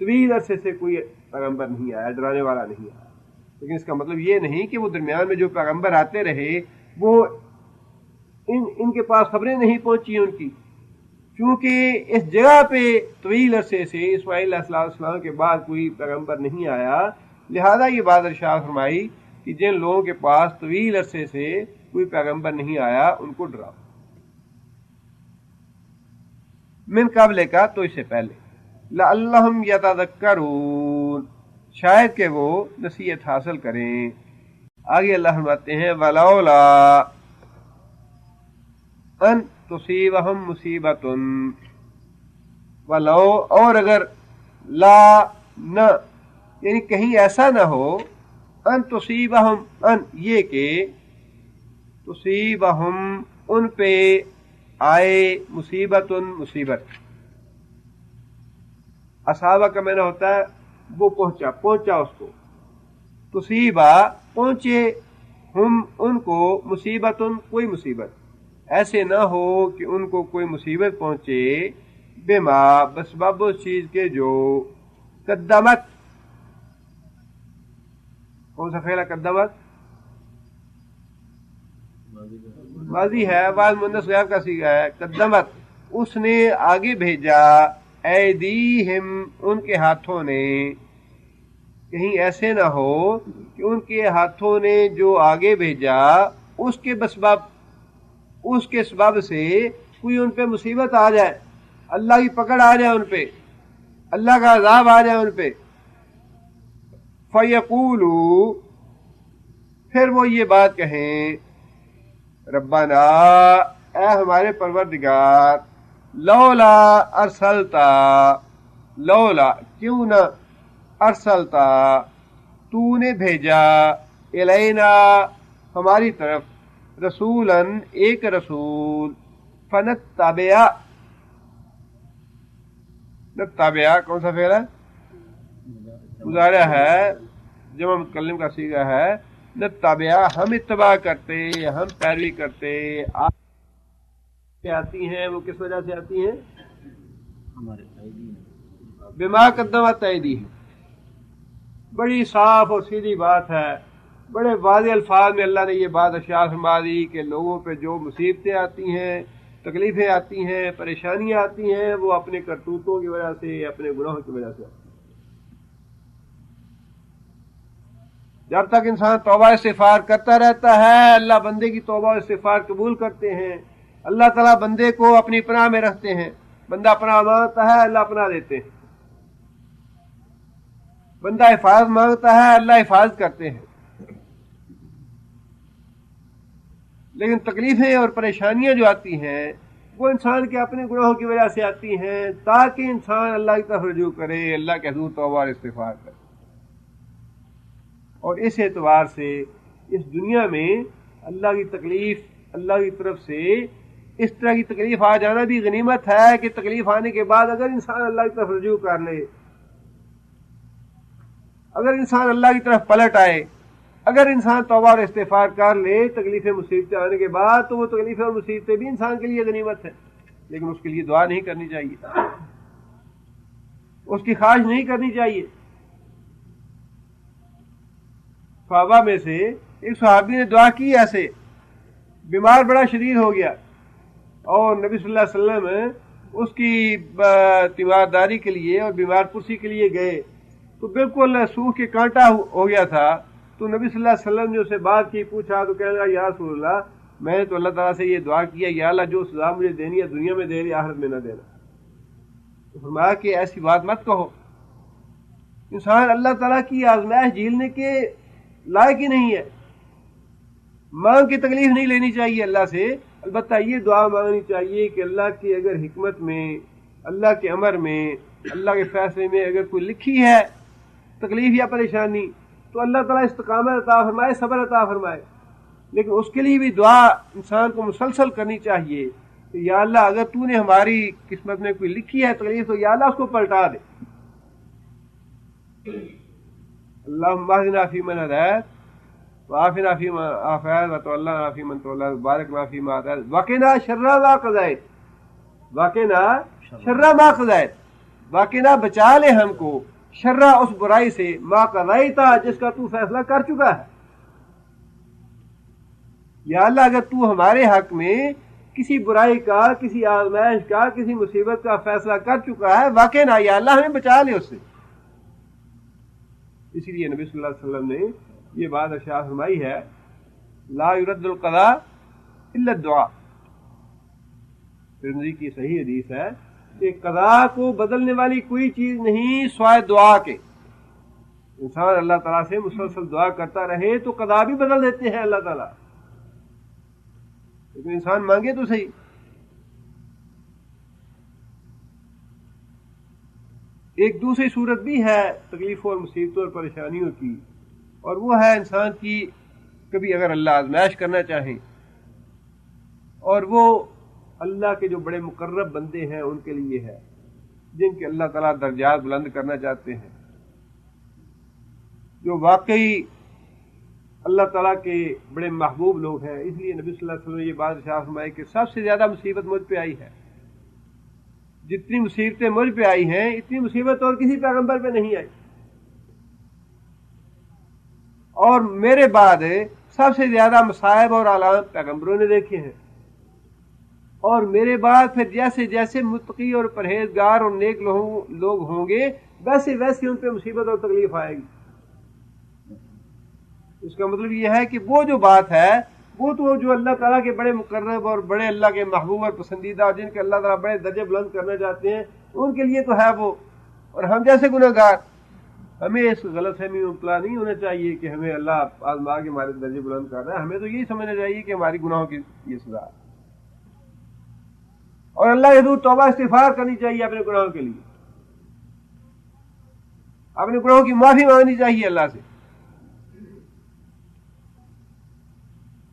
طویل عرصے سے کوئی پیغمبر نہیں آیا، ڈرانے والا نہیں آیا، لیکن اس کا مطلب یہ نہیں کہ وہ درمیان میں جو پیغمبر آتے رہے وہ ان کے پاس خبریں نہیں پہنچی ان کی، کیونکہ اس جگہ پہ طویل عرصے سے اسماعیل علیہ السلام کے بعد کوئی پیغمبر نہیں آیا، لہذا یہ بات ارشاد فرمائی کہ جن لوگوں کے پاس طویل عرصے سے کوئی پیغمبر نہیں آیا ان کو ڈراؤ۔ من قبل کا تو اس سے پہلے، لعلہم یتذکرون، شاید کہ وہ نصیحت حاصل کریں۔ آگے اللہ فرماتے ہیں ولولا ان تصیبہم مصیبۃ، ولو اور اگر، لا نہ یعنی کہیں ایسا نہ ہو، ان تصیبہم ان یہ کہ تصیبہم ان پہ آئے مصیبت مصیبت، اصابہ کا معنی ہوتا ہے وہ پہنچا اس کو، تصیبہ پہنچے، ہم ان کو، مصیبت کوئی مصیبت، ایسے نہ ہو کہ ان کو کوئی مصیبت پہنچے، بما بسبب اس چیز کے جو قدمت، کون سا فعل قدمت؟ ماضی ہے، بعد مؤنث غائب کا صیغہ ہے، قدمت اس نے آگے بھیجا، ایدیہم ان کے ہاتھوں نے، کہیں ایسے نہ ہو کہ ان کے ہاتھوں نے جو آگے بھیجا اس کے سبب سے کوئی ان پہ مصیبت آ جائے، اللہ کی پکڑ آ جائے ان پہ، اللہ کا عذاب آ جائے ان پہ، فَيَقُولُوا پھر وہ یہ بات کہیں، ربنا اے ہمارے پروردگار، لولا ارسلتا، لولا کیوں نہ، ارسلتا تو نے بھیجا، الینا ہماری طرف، رسولاً ایک رسول، فنتبع، نتبع کون سا فعل ہے؟ مضارع ہے، جمع متکلم کا صیغہ ہے، نتبع ہم اتباع کرتے، ہم پیروی کرتے، آتی ہیں وہ کس وجہ سے آتی ہیں؟ بما قدمت ایدیہم، بڑی صاف اور سیدھی بات ہے، بڑے واضح الفاظ میں اللہ نے یہ بات ارشاد فرما دی کہ لوگوں پہ جو مصیبتیں آتی ہیں، تکلیفیں آتی ہیں، پریشانیاں آتی ہیں، وہ اپنے کرتوتوں کی وجہ سے، اپنے گناہوں کی وجہ سے آتی ہیں۔ جب تک انسان توبہ استغفار کرتا رہتا ہے، اللہ بندے کی توبہ استغفار قبول کرتے ہیں، اللہ تعالیٰ بندے کو اپنی پناہ میں رکھتے ہیں، بندہ پناہ مانگتا ہے، اللہ پناہ دیتے ہیں، بندہ حفاظت مانگتا ہے، اللہ حفاظت کرتے ہیں۔ لیکن تکلیفیں اور پریشانیاں جو آتی ہیں وہ انسان کے اپنے گناہوں کی وجہ سے آتی ہیں، تاکہ انسان اللہ کی طرف رجوع کرے، اللہ کے حضور توبہ اور استغفار کرے۔ اور اس اعتبار سے اس دنیا میں اللہ کی تکلیف، اللہ کی طرف سے اس طرح کی تکلیف آ جانا بھی غنیمت ہے کہ تکلیف آنے کے بعد اگر انسان اللہ کی طرف رجوع کر لے، اگر انسان اللہ کی طرف پلٹ آئے، اگر انسان توبہ اور استغفار کر لے تکلیفیں مصیبتیں آنے کے بعد، تو وہ تکلیفیں اور مصیبتیں بھی انسان کے لیے غنیمت ہے، لیکن اس کے لیے دعا نہیں کرنی چاہیے، اس کی خواہش نہیں کرنی چاہیے۔ صحابہ میں سے ایک صحابی نے دعا کی ایسے، بیمار بڑا شدید ہو گیا اور نبی صلی اللہ علیہ وسلم اس کی تیمارداری کے لیے اور بیمار پرسی کے لیے گئے، تو بالکل سوکھ کے کانٹا ہو گیا تھا، تو نبی صلی اللہ علیہ وسلم نے اسے بات کی، پوچھا تو کہنے لگا یا رسول اللہ، میں نے تو اللہ تعالیٰ سے یہ دعا کیا، یا اللہ جو سزا مجھے دینی ہے دنیا میں دے دے، آخرت میں نہ دینا۔ تو فرمایا کہ ایسی بات مت کہو، انسان اللہ تعالیٰ کی آزمائش جھیلنے کے لائق ہی نہیں ہے، مانگ کی تکلیف نہیں لینی چاہیے اللہ سے، البتہ یہ دعا مانگنی چاہیے کہ اللہ کی اگر حکمت میں، اللہ کے امر میں، اللہ کے فیصلے میں اگر کوئی لکھی ہے تکلیف یا پریشانی، تو اللہ تعالیٰ استقامت عطا فرمائے، صبر عطا فرمائے، لیکن اس کے لیے بھی دعا انسان کو مسلسل کرنی چاہیے کہ یا اللہ اگر تو نے ہماری قسمت میں کوئی لکھی ہے تکلیف، تو یا اللہ اس کو پلٹا دے۔ اللہم اہدنا فیمن ہدیت وعافنا فیمن عافیت وتولنا فیمن تولیت وبارک لنا فیما اعطیت وقنا شر ما قضیت، وقنا شر ما قضیت، واقعی نہ بچا لے ہم کو شرّا اس برائی سے ما قضیتا جس کا تو فیصلہ کر چکا ہے۔ یا اللہ اگر تو ہمارے حق میں کسی برائی کا، کسی آزمائش کا، کسی مصیبت کا فیصلہ کر چکا ہے، واقعی نہ یا اللہ ہمیں بچا لے اس سے۔ اسی لیے نبی صلی اللہ علیہ وسلم نے یہ بات ارشاد فرمائی ہے، لا يرد القضاء الا الدعاء۔ ترمذی کی صحیح حدیث ہے کہ قضاء کو بدلنے والی کوئی چیز نہیں سوائے دعا کے۔ انسان اللہ تعالیٰ سے مسلسل دعا کرتا رہے تو قضاء بھی بدل دیتے ہیں اللہ تعالیٰ، لیکن انسان مانگے تو صحیح۔ ایک دوسری صورت بھی ہے تکلیفوں اور مصیبتوں اور پریشانیوں کی، اور وہ ہے انسان کی کبھی اگر اللہ آزمائش کرنا چاہیں اور وہ اللہ کے جو بڑے مقرب بندے ہیں ان کے لیے ہے، جن کے اللہ تعالیٰ درجات بلند کرنا چاہتے ہیں، جو واقعی اللہ تعالیٰ کے بڑے محبوب لوگ ہیں۔ اس لیے نبی صلی اللہ علیہ وسلم نے یہ بات ارشاد فرمائی کہ سب سے زیادہ مصیبت مجھ پہ آئی ہے، جتنی مصیبتیں مجھ پہ آئی ہیں اتنی مصیبت اور کسی پیغمبر پہ نہیں آئی، اور میرے بعد سب سے زیادہ مصائب اور آلام پیغمبروں نے دیکھے ہیں، اور میرے بعد پھر جیسے جیسے متقی اور پرہیزگار اور نیک لوگ ہوں گے ویسے ویسے ان پہ مصیبت اور تکلیف آئے گی۔ اس کا مطلب یہ ہے کہ وہ جو بات ہے وہ تو جو اللہ تعالیٰ کے بڑے مقرب اور بڑے اللہ کے محبوب اور پسندیدہ اور جن کے اللہ تعالیٰ بڑے درجے بلند کرنا چاہتے ہیں ان کے لیے تو ہے وہ، اور ہم جیسے گناہگار ہمیں اس غلط فہمی میں مبتلا نہیں ہونا چاہیے کہ ہمیں اللہ آزما کے ہمارے درجے بلند کر رہا ہے۔ ہمیں تو یہی سمجھنا چاہیے کہ ہماری گناہوں کی یہ سزا ہے، اور اللہ کے حضور توبہ استغفار کرنی چاہیے اپنے گناہوں کے لیے، اپنے گناہوں کی معافی مانگنی چاہیے اللہ سے۔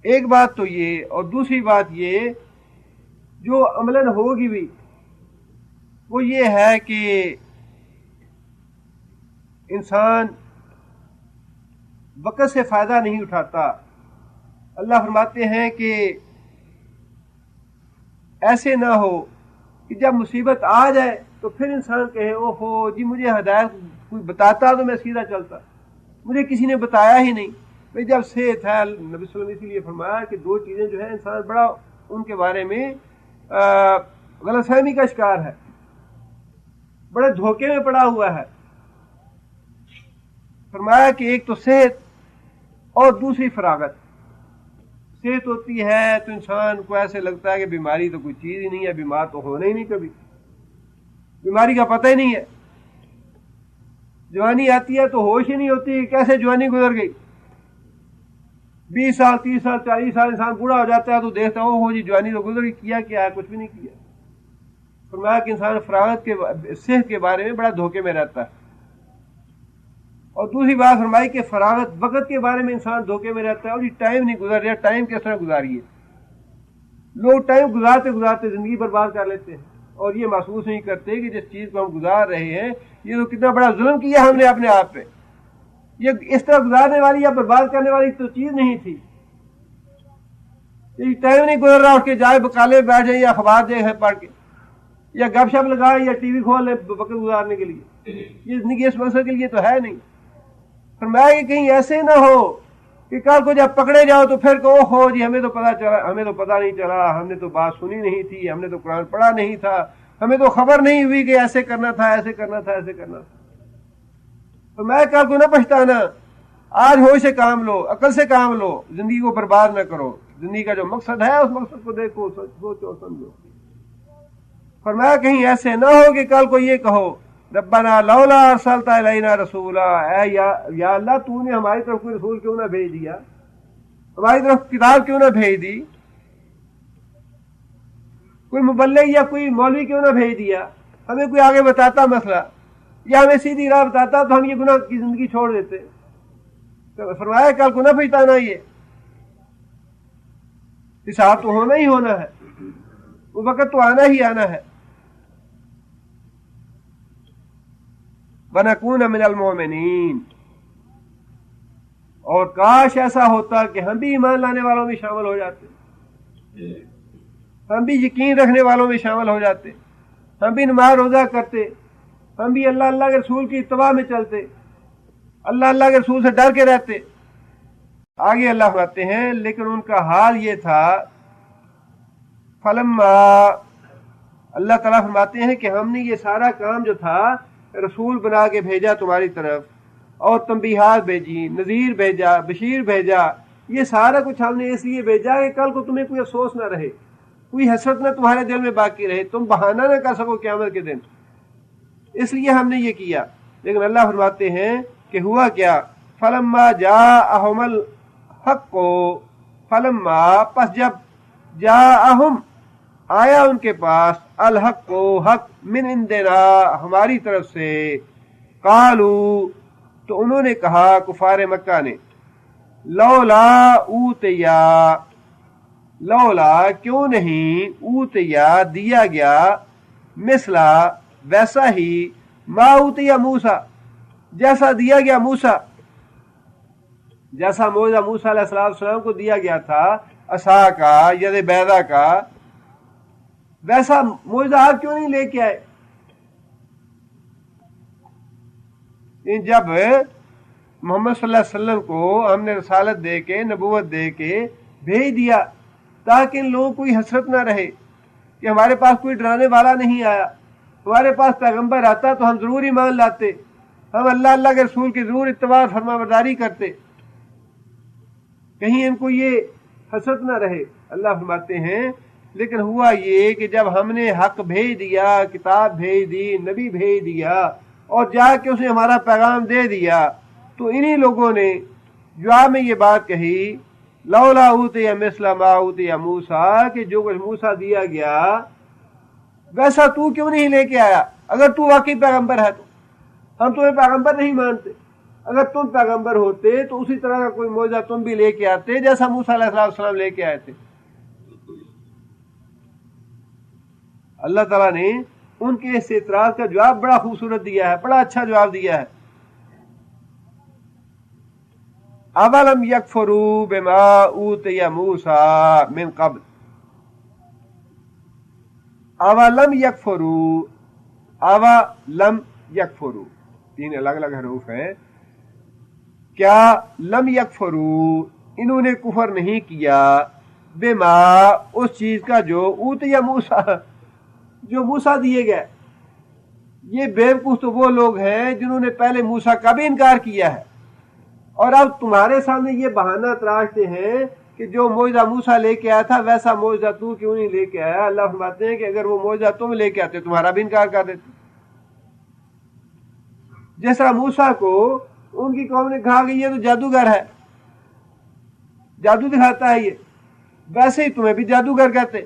ایک بات تو یہ، اور دوسری بات یہ جو عملاً ہوگی بھی وہ یہ ہے کہ انسان وقت سے فائدہ نہیں اٹھاتا۔ اللہ فرماتے ہیں کہ ایسے نہ ہو کہ جب مصیبت آ جائے تو پھر انسان کہے اوہو جی مجھے ہدایت کوئی بتاتا تو میں سیدھا چلتا، مجھے کسی نے بتایا ہی نہیں۔ بھئی جب صحت ہے، نبی صلی اللہ علیہ وسلم نے اسی لیے فرمایا کہ دو چیزیں جو ہے انسان بڑا ان کے بارے میں غلط فہمی کا شکار ہے، بڑے دھوکے میں پڑا ہوا ہے۔ فرمایا کہ ایک تو صحت اور دوسری فراغت۔ صحت ہوتی ہے تو انسان کو ایسے لگتا ہے کہ بیماری تو کوئی چیز ہی نہیں ہے، بیمار تو ہونا ہی نہیں، کبھی بیماری کا پتہ ہی نہیں ہے۔ جوانی آتی ہے تو ہوش ہی نہیں ہوتی، کیسے جوانی گزر گئی۔ 20 سال 30 سال 40 سال انسان بوڑھا ہو جاتا ہے تو دیکھتا ہو جی جوانی تو گزر گئی، کیا ہے، کچھ بھی نہیں کیا۔ فرمایا کہ انسان فراغت کے صحت کے بارے میں بڑا دھوکے میں رہتا ہے، اور دوسری بات فرمائی کہ فراغت وقت کے بارے میں انسان دھوکے میں رہتا ہے، اور یہ ٹائم نہیں گزر رہا، ٹائم کس طرح گزاریے۔ لوگ ٹائم گزارتے گزارتے زندگی برباد کر لیتے ہیں اور یہ محسوس نہیں کرتے کہ جس چیز کو ہم گزار رہے ہیں یہ تو کتنا بڑا ظلم کیا ہم نے اپنے آپ پہ، یہ اس طرح گزارنے والی یا برباد کرنے والی تو چیز نہیں تھی۔ یہ ٹائم نہیں گزر رہا، اٹھ کے جائے بکالے بیٹھ جائیں یا اخبار دیکھیں پڑھ کے یا گپ شپ لگائیں یا ٹی وی کھول لیں وقت گزارنے کے لیے، یہ زندگی اس مقصد کے لیے تو ہے نہیں۔ فرمایا کہ کہیں ایسے نہ ہو کہ کل کو جب پکڑے جاؤ تو پھر کہو ہو جی ہمیں تو پتہ چلا، ہمیں تو پتہ نہیں چلا، ہم نے تو بات سنی نہیں تھی، ہم نے تو قرآن پڑھا نہیں تھا، ہمیں تو خبر نہیں ہوئی کہ ایسے کرنا تھا ایسے کرنا تھا ایسے کرنا تھا۔ تو میں کل کو نہ پچھتانا، آج ہوش سے کام لو، عقل سے کام لو، زندگی کو برباد نہ کرو، زندگی کا جو مقصد ہے اس مقصد کو دیکھو، سوچو سمجھو۔ فرمایا کہیں ایسے نہ ہو کہ کل کو یہ کہو ربنا لولا ارسلت الینا رسولا، اے یا اللہ تو نے ہماری طرف کوئی رسول کیوں نہ بھیج دیا، ہماری طرف کتاب کیوں نہ بھیج دی، کوئی مبلغ یا کوئی مولوی کیوں نہ بھیج دیا، ہمیں کوئی آگے بتاتا مسئلہ یا ہمیں سیدھی راہ بتاتا تو ہم یہ گناہ کی زندگی چھوڑ دیتے۔ تو فرمایا کل کو نہ پچھتانا، یہ حساب تو ہونا ہی ہونا ہے، وہ وقت تو آنا ہی آنا ہے۔ وَنَكُونَ مِنَ الْمُؤْمِنِينَ، اور کاش ایسا ہوتا کہ ہم بھی ایمان لانے والوں میں شامل ہو جاتے، ہم بھی یقین رکھنے والوں میں شامل ہو جاتے، ہم بھی نماز روزہ کرتے، ہم بھی اللہ اللہ کے رسول کی اتباع میں چلتے، اللہ اللہ کے رسول سے ڈر کے رہتے۔ آگے اللہ فرماتے ہیں لیکن ان کا حال یہ تھا، فلما، اللہ تعالیٰ فرماتے ہیں کہ ہم نے یہ سارا کام جو تھا رسول بنا کے بھیجا تمہاری طرف، اور تنبیہات بھیجی، نذیر بھیجا، بشیر بھیجا، یہ سارا کچھ ہم نے اس لیے بھیجا کہ کل کو تمہیں کوئی افسوس نہ رہے، کوئی حسرت نہ تمہارے دل میں باقی رہے، تم بہانہ نہ کر سکو قیامت کے دن، اس لیے ہم نے یہ کیا۔ لیکن اللہ فرماتے ہیں کہ ہوا کیا، فلما جاءہم الحق، فلما، پس جب، جاءہم، آیا ان کے پاس، الحق، حق، من عندنا، ہماری طرف سے، قالو، تو انہوں نے کہا کفار مکہ نے، لولا اوتیا، لولا کیوں نہیں، اوتیا دیا گیا، مثلا ویسا ہی، ما اوتیا موسیٰ جیسا دیا گیا موسیٰ، جیسا معجزہ موسیٰ علیہ السلام کو دیا گیا تھا، عصا کا، ید بیضا کا، ویسا معجزہ آپ کیوں نہیں لے کے آئے؟ جب محمد صلی اللہ علیہ وسلم کو ہم نے رسالت دے کے، نبوت دے کے بھیج دیا تاکہ ان لوگوں کو حسرت نہ رہے کہ ہمارے پاس کوئی ڈرانے والا نہیں آیا، ہمارے پاس پیغمبر آتا تو ہم ضرور ایمان لاتے، ہم اللہ اللہ کے رسول کی ضرور اتباع فرما برداری کرتے، کہیں ان کو یہ حسرت نہ رہے۔ اللہ فرماتے ہیں لیکن ہوا یہ کہ جب ہم نے حق بھیج دیا، کتاب بھیج دی، نبی بھیج دیا، اور جا کے اسے ہمارا پیغام دے دیا، تو انہی لوگوں نے جواب میں یہ بات کہی، لولا اوتی مثل ما اوتی موسیٰ، کہ جو کچھ موسیٰ دیا گیا ویسا تو کیوں نہیں لے کے آیا؟ اگر تو واقعی پیغمبر ہے تو ہم تمہیں پیغمبر نہیں مانتے، اگر تم پیغمبر ہوتے تو اسی طرح کا کوئی معجزہ تم بھی لے کے آتے جیسا موسیٰ علیہ السلام لے کے آئے تھے۔ اللہ تعالیٰ نے ان کے اس اعتراض کا جواب بڑا خوبصورت دیا ہے، بڑا اچھا جواب دیا ہے۔ اولم یکفروا بما اوتی موسیٰ من قبل، اولم یکفروا، اولم یکفروا، تین الگ الگ حروف ہیں، کیا لم یکفروا، انہوں نے کفر نہیں کیا، بما، اس چیز کا جو اوتی موسیٰ، جو موسیٰ دیے گئے۔ یہ بیوقوف تو وہ لوگ ہیں جنہوں نے پہلے موسیٰ کا بھی انکار کیا ہے، اور اب تمہارے سامنے یہ بہانہ تراشتے ہیں کہ جو معجزہ موسیٰ لے کے آیا تھا ویسا معجزہ تو کیوں نہیں لے کے آیا؟ اللہ فرماتے ہیں کہ اگر وہ معجزہ تم لے کے آتے تمہارا بھی انکار کر دیتے۔ جس طرح موسیٰ کو ان کی قوم نے کہا کہ یہ تو جادوگر ہے، جادو دکھاتا ہے یہ، ویسے ہی تمہیں بھی جادوگر کہتے۔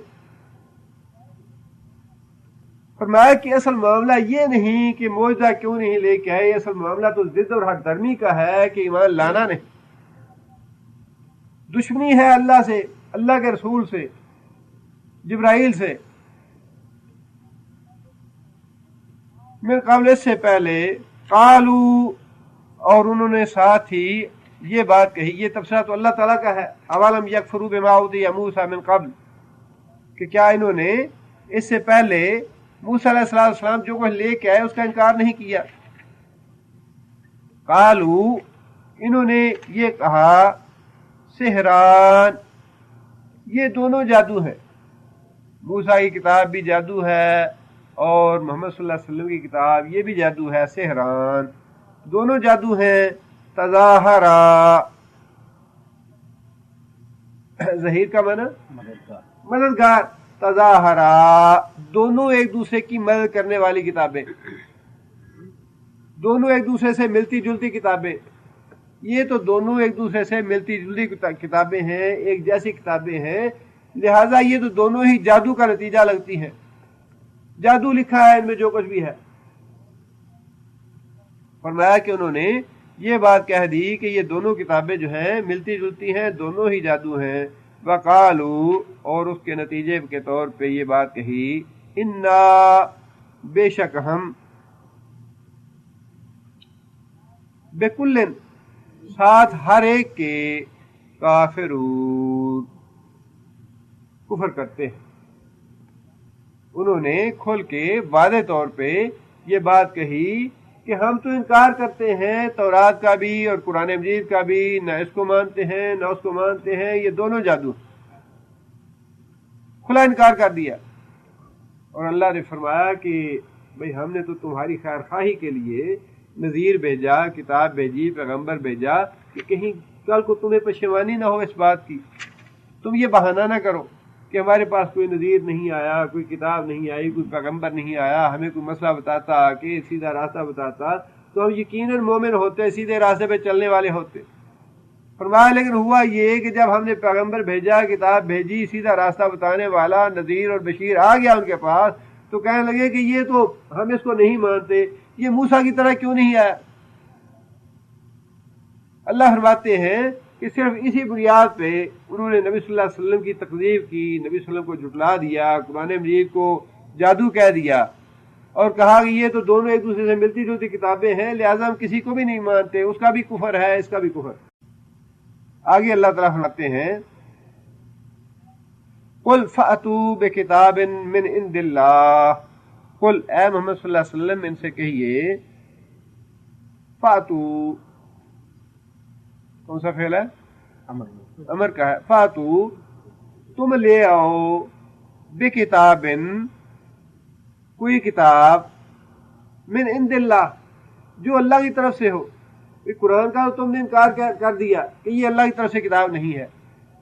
فرمایا کہ اصل معاملہ یہ نہیں کہ معجزہ کیوں نہیں لے کے آئے، اصل معاملہ تو ضد اور حق درمی کا ہے کہ ایمان لانا نہیں، دشمنی ہے اللہ سے، اللہ کے رسول سے، جبرائیل سے۔ من قبل، اس سے پہلے، قالو، اور انہوں نے ساتھ ہی یہ بات کہی، یہ تبصرہ تو اللہ تعالیٰ کا ہے، اولم یکفروا بما اوتی موسیٰ من قبل، کہ کیا انہوں نے اس سے پہلے موسیٰ علیہ السلام جو کچھ لے کے آئے اس کا انکار نہیں کیا؟ قالو، انہوں نے یہ کہا، سحران، یہ دونوں جادو ہیں، موسیٰ کی کتاب بھی جادو ہے اور محمد صلی اللہ علیہ وسلم کی کتاب یہ بھی جادو ہے، سحران، دونوں جادو ہیں، تظاہرا، ظہیر کا معنی مددگار، تظاہرا، دونوں ایک دوسرے کی مدد کرنے والی کتابیں، دونوں ایک دوسرے سے ملتی جلتی کتابیں، یہ تو دونوں ایک دوسرے سے ملتی جلتی کتابیں ہیں، ایک جیسی کتابیں ہیں، لہٰذا یہ تو دونوں ہی جادو کا نتیجہ لگتی ہیں، جادو لکھا ہے ان میں جو کچھ بھی ہے۔ فرمایا کہ انہوں نے یہ بات کہہ دی کہ یہ دونوں کتابیں جو ہیں ملتی جلتی ہیں، دونوں ہی جادو ہیں، وقالو، اور اس کے نتیجے کے طور پہ یہ بات کہی، انا، بے شک ہم، بکلن، ساتھ ہر ایک کے، کافرون، کفر کرتے ہیں۔ انہوں نے کھل کے واضح طور پہ یہ بات کہی کہ ہم تو انکار کرتے ہیں تورات کا بھی اور قرآن مجید کا بھی، نہ اس کو مانتے ہیں نہ اس کو مانتے ہیں، یہ دونوں جادو، کھلا انکار کر دیا۔ اور اللہ نے فرمایا کہ بھئی ہم نے تو تمہاری خیر خواہی کے لیے نذیر بھیجا، کتاب بھیجی، پیغمبر بھیجا کہ کہیں کل کو تمہیں پشیمانی نہ ہو اس بات کی، تم یہ بہانہ نہ کرو کہ ہمارے پاس کوئی نذیر نہیں آیا، کوئی کتاب نہیں آئی، کوئی پیغمبر نہیں آیا، ہمیں کوئی مسئلہ بتاتا کہ سیدھا راستہ بتاتا تو ہم یقیناً مومن ہوتے، سیدھے راستے پہ چلنے والے ہوتے۔ فرمایا لیکن ہوا یہ کہ جب ہم نے پیغمبر بھیجا، کتاب بھیجی، سیدھا راستہ بتانے والا نذیر اور بشیر آ گیا ان کے پاس، تو کہنے لگے کہ یہ تو ہم اس کو نہیں مانتے، یہ موسیٰ کی طرح کیوں نہیں آیا؟ اللہ فرماتے ہیں کہ صرف اسی بنیاد پہ انہوں نے نبی صلی اللہ علیہ وسلم کی تکذیب کی، نبی صلی اللہ علیہ وسلم کو جھٹلا دیا، قرآن مجید کو جادو کہہ دیا اور کہا کہ یہ تو دونوں ایک دوسرے سے ملتی جلتی کتابیں ہیں، لہٰذا ہم کسی کو بھی نہیں مانتے، اس کا بھی کفر ہے، اس کا بھی کفر۔ آگے اللہ تعالیٰ فرماتے ہیں قل فأتوا بکتاب من عند اللہ، قل اے محمد صلی اللہ علیہ وسلم ان سے کہیے، فأتوا کون سا فعل ہے؟ امر کا ہے۔ فاتو تم لے آؤ، بکتاب کوئی کتاب، من عند اللہ جو اللہ کی طرف سے ہو۔ قرآن کا تم نے انکار کر دیا کہ یہ اللہ کی طرف سے کتاب نہیں ہے۔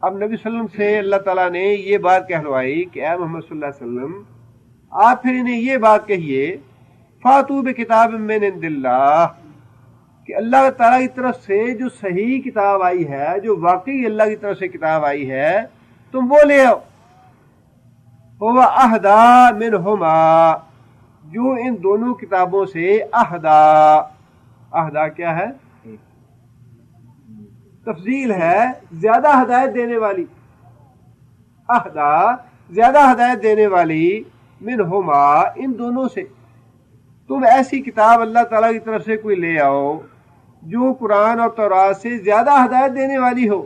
اب نبی صلی اللہ علیہ وسلم سے اللہ تعالیٰ نے یہ بات کہلوائی کہ اے محمد صلی اللہ علیہ وسلم آپ پھر انہیں یہ بات کہیے، فاتو بکتاب من عند اللہ، کہ اللہ تعالیٰ کی طرف سے جو صحیح کتاب آئی ہے، جو واقعی اللہ کی طرف سے کتاب آئی ہے، تم وہ لے آؤ۔ هو اہدا منہما، جو ان دونوں کتابوں سے اہدا، اہدا کیا ہے؟ تفضیل ہے، زیادہ ہدایت دینے والی، اہدا زیادہ ہدایت دینے والی، منہما ان دونوں سے۔ تم ایسی کتاب اللہ تعالیٰ کی طرف سے کوئی لے آؤ جو قرآن اور تورات سے زیادہ ہدایت دینے والی ہو۔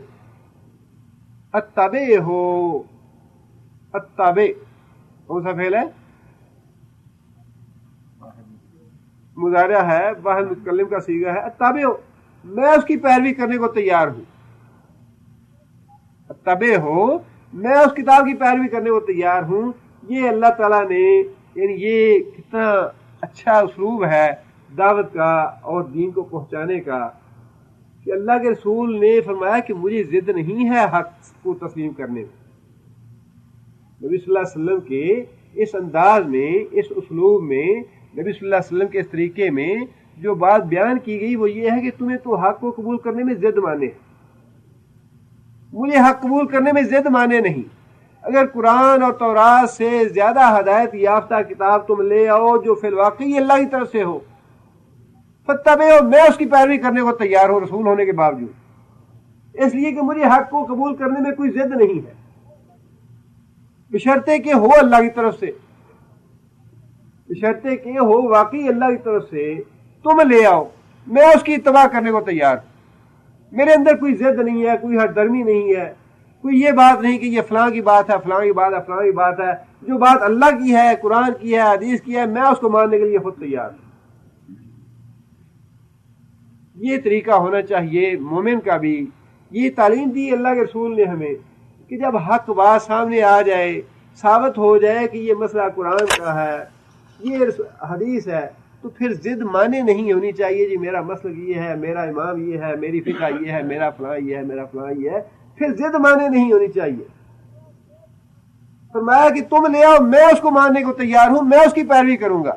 اتبع ہو، اتبع کون سا فعل ہے؟ مضارع ہے، واحد متکلم کا صیغہ ہے۔ اتبع ہو، میں اس کی پیروی کرنے کو تیار ہوں۔ اتبع ہو، میں اس کتاب کی پیروی کرنے کو تیار ہوں۔ یہ اللہ تعالیٰ نے، یعنی یہ کتنا اچھا اسلوب ہے دعوت کا اور دین کو پہنچانے کا کہ اللہ کے رسول نے فرمایا کہ مجھے ضد نہیں ہے حق کو تسلیم کرنے میں۔ نبی صلی اللہ علیہ وسلم کے اس انداز میں، اس اسلوب میں، نبی صلی اللہ علیہ وسلم کے اس طریقے میں جو بات بیان کی گئی وہ یہ ہے کہ تمہیں تو حق کو قبول کرنے میں ضد مانے ہے، مجھے حق قبول کرنے میں ضد مانے نہیں۔ اگر قرآن اور تورات سے زیادہ ہدایت یافتہ کتاب تم لے آؤ جو فی الواقع اللہ کی طرف سے ہو، فتبعوا، میں اس کی پیروی کرنے کو تیار ہوں رسول ہونے کے باوجود، اس لیے کہ مجھے حق کو قبول کرنے میں کوئی ضد نہیں ہے، بشرطے کہ ہو اللہ کی طرف سے، بشرطے کہ ہو واقعی اللہ کی طرف سے، تم لے آؤ، میں اس کی اتباع کرنے کو تیار ہوں۔ میرے اندر کوئی ضد نہیں ہے، کوئی ہٹ درمی نہیں ہے، کوئی یہ بات نہیں کہ یہ فلاں کی بات ہے، فلاں کی بات ہے، فلاں کی بات ہے۔ جو بات اللہ کی ہے، قرآن کی ہے، حدیث کی ہے، میں اس کو ماننے کے لیے خود تیار ہوں۔ یہ طریقہ ہونا چاہیے مومن کا بھی۔ یہ تعلیم دی اللہ کے رسول نے ہمیں کہ جب حق بات سامنے آ جائے، ثابت ہو جائے کہ یہ مسئلہ قرآن کا ہے، یہ حدیث ہے، تو پھر ضد مانے نہیں ہونی چاہیے جی میرا مسلک یہ ہے، میرا امام یہ ہے، میری فقہ یہ ہے، میرا فلاں یہ ہے، میرا فلاں یہ ہے، پھر ضد مانے نہیں ہونی چاہیے۔ فرمایا کہ تم لے آؤ، میں اس کو ماننے کو تیار ہوں، میں اس کی پیروی کروں گا۔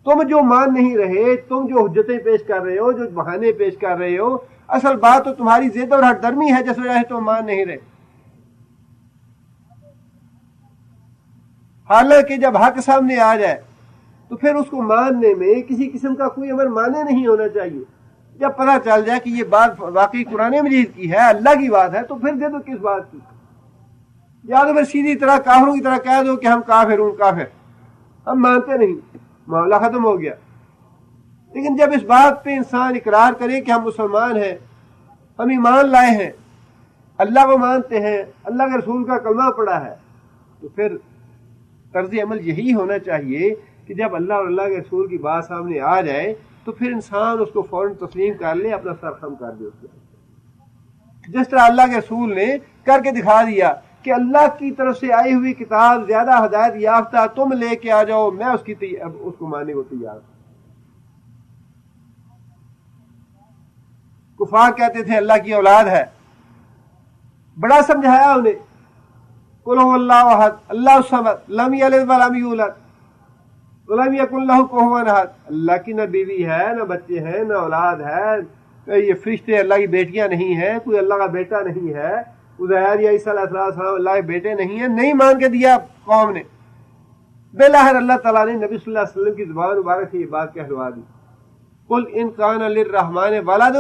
تم جو مان نہیں رہے، تم جو حجتیں پیش کر رہے ہو، جو بہانے پیش کر رہے ہو، اصل بات تو تمہاری ضد اور ہٹ درمی ہے جس وجہ سے تم مان نہیں رہے۔ حالانکہ جب حق سامنے آ جائے تو پھر اس کو ماننے میں کسی قسم کا کوئی عمل مانے نہیں ہونا چاہیے۔ جب پتہ چل جائے کہ یہ بات واقعی قرآن مجید کی ہے، اللہ کی بات ہے، تو پھر دے دو کس بات کی، یا تو پھر سیدھی طرح کافروں کی طرح کہہ دو کہ ہم کافر ہوں، کافر ہم مانتے نہیں، معاملہ ختم ہو گیا۔ لیکن جب اس بات پہ انسان اقرار کرے کہ ہم مسلمان ہیں، ہم ایمان لائے ہیں، اللہ کو مانتے ہیں، اللہ کے رسول کا کلمہ پڑھا ہے، تو پھر طرز عمل یہی ہونا چاہیے کہ کہ جب اللہ اور اللہ کے رسول کی بات سامنے آ جائے تو پھر انسان اس کو فوراً تسلیم کر لے، اپنا سر خم کر دے اس کے، جس طرح اللہ کے رسول نے کر کے دکھا دیا کہ اللہ کی طرف سے آئی ہوئی کتاب زیادہ ہدایت یافتہ، تم لے کے آ جاؤ، میں اس کو ماننے کو تیار ہوں۔ کفار کہتے تھے اللہ کی اولاد ہے، بڑا سمجھایا انہیں، قل هو اللہ احد اللہ الصمد لم یلد ولم یولد ولم یکن لہ کفوا احد۔ اللہ کی نہ بیوی ہے، نہ بچے ہیں، نہ اولاد ہے، یہ فرشتے اللہ کی بیٹیاں نہیں ہیں، کوئی اللہ کا بیٹا نہیں ہے، عزیر یا عیسیٰ علیہ السلام اللہ کے بیٹے نہیں ہیں، نہیں مان کے دیا قوم نے۔ بالآخر اللہ تعالیٰ نے نبی صلی اللہ علیہ وسلم کی زبان مبارک سے یہ بات کہلوا دی، قل ان کان للرحمن ولد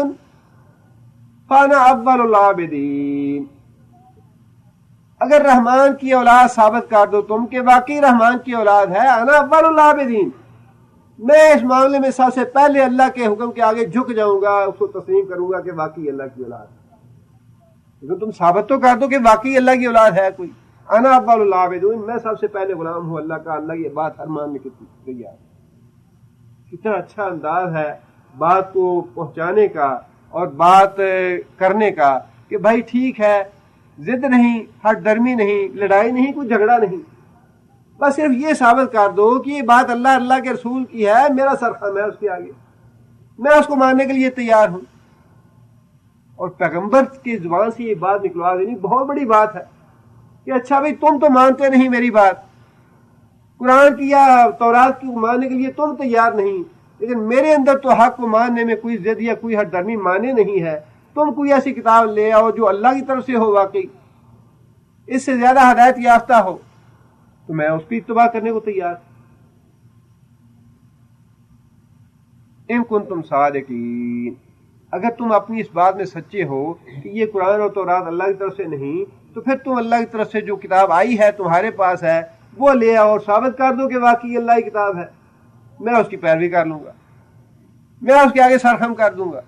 فانا اول العابدین۔ اگر رحمان کی اولاد ثابت کر دو تم کہ واقعی رحمان کی اولاد ہے، انا اول العابدین، میں اس معاملے میں سب سے پہلے اللہ کے حکم کے آگے جھک جاؤں گا، اس کو تسلیم کروں گا کہ واقعی اللہ کی اولاد ہے۔ لیکن تم ثابت تو کر دو کہ واقعی اللہ کی اولاد ہے کوئی۔ انا اول العابدین، میں سب سے پہلے غلام ہوں اللہ کا، اللہ کی بات ہر ماننے کی تیار۔ کتنا اچھا انداز ہے بات کو پہنچانے کا اور بات کرنے کا کہ بھائی ٹھیک ہے، ضد نہیں، ہٹ درمی نہیں، لڑائی نہیں، کوئی جھگڑا نہیں، بس صرف یہ ثابت کر دو کہ یہ بات اللہ کے رسول کی ہے، میرا سرخم ہے اس کے آگے، میں اس کو ماننے کے لیے تیار ہوں۔ اور پیغمبر کی زبان سے یہ بات نکلوا دینی بہت بڑی بات ہے کہ اچھا بھائی تم تو مانتے نہیں میری بات، قرآن کی یا تورات کی ماننے کے لیے تم تیار نہیں، لیکن میرے اندر تو حق کو ماننے میں کوئی ضد یا کوئی ہٹ درمی مانے نہیں ہے، تم کوئی ایسی کتاب لے آؤ جو اللہ کی طرف سے ہو، واقعی اس سے زیادہ ہدایت یافتہ ہو، تو میں اس کی اتباع کرنے کو تیار۔ ان کنتم صادقین، اگر تم اپنی اس بات میں سچے ہو کہ یہ قرآن اور تورات اللہ کی طرف سے نہیں، تو پھر تم اللہ کی طرف سے جو کتاب آئی ہے تمہارے پاس ہے وہ لے آؤ اور ثابت کر دو کہ واقعی اللہ کی کتاب ہے، میں اس کی پیروی کر لوں گا، میں اس کے آگے سرخم کر دوں گا۔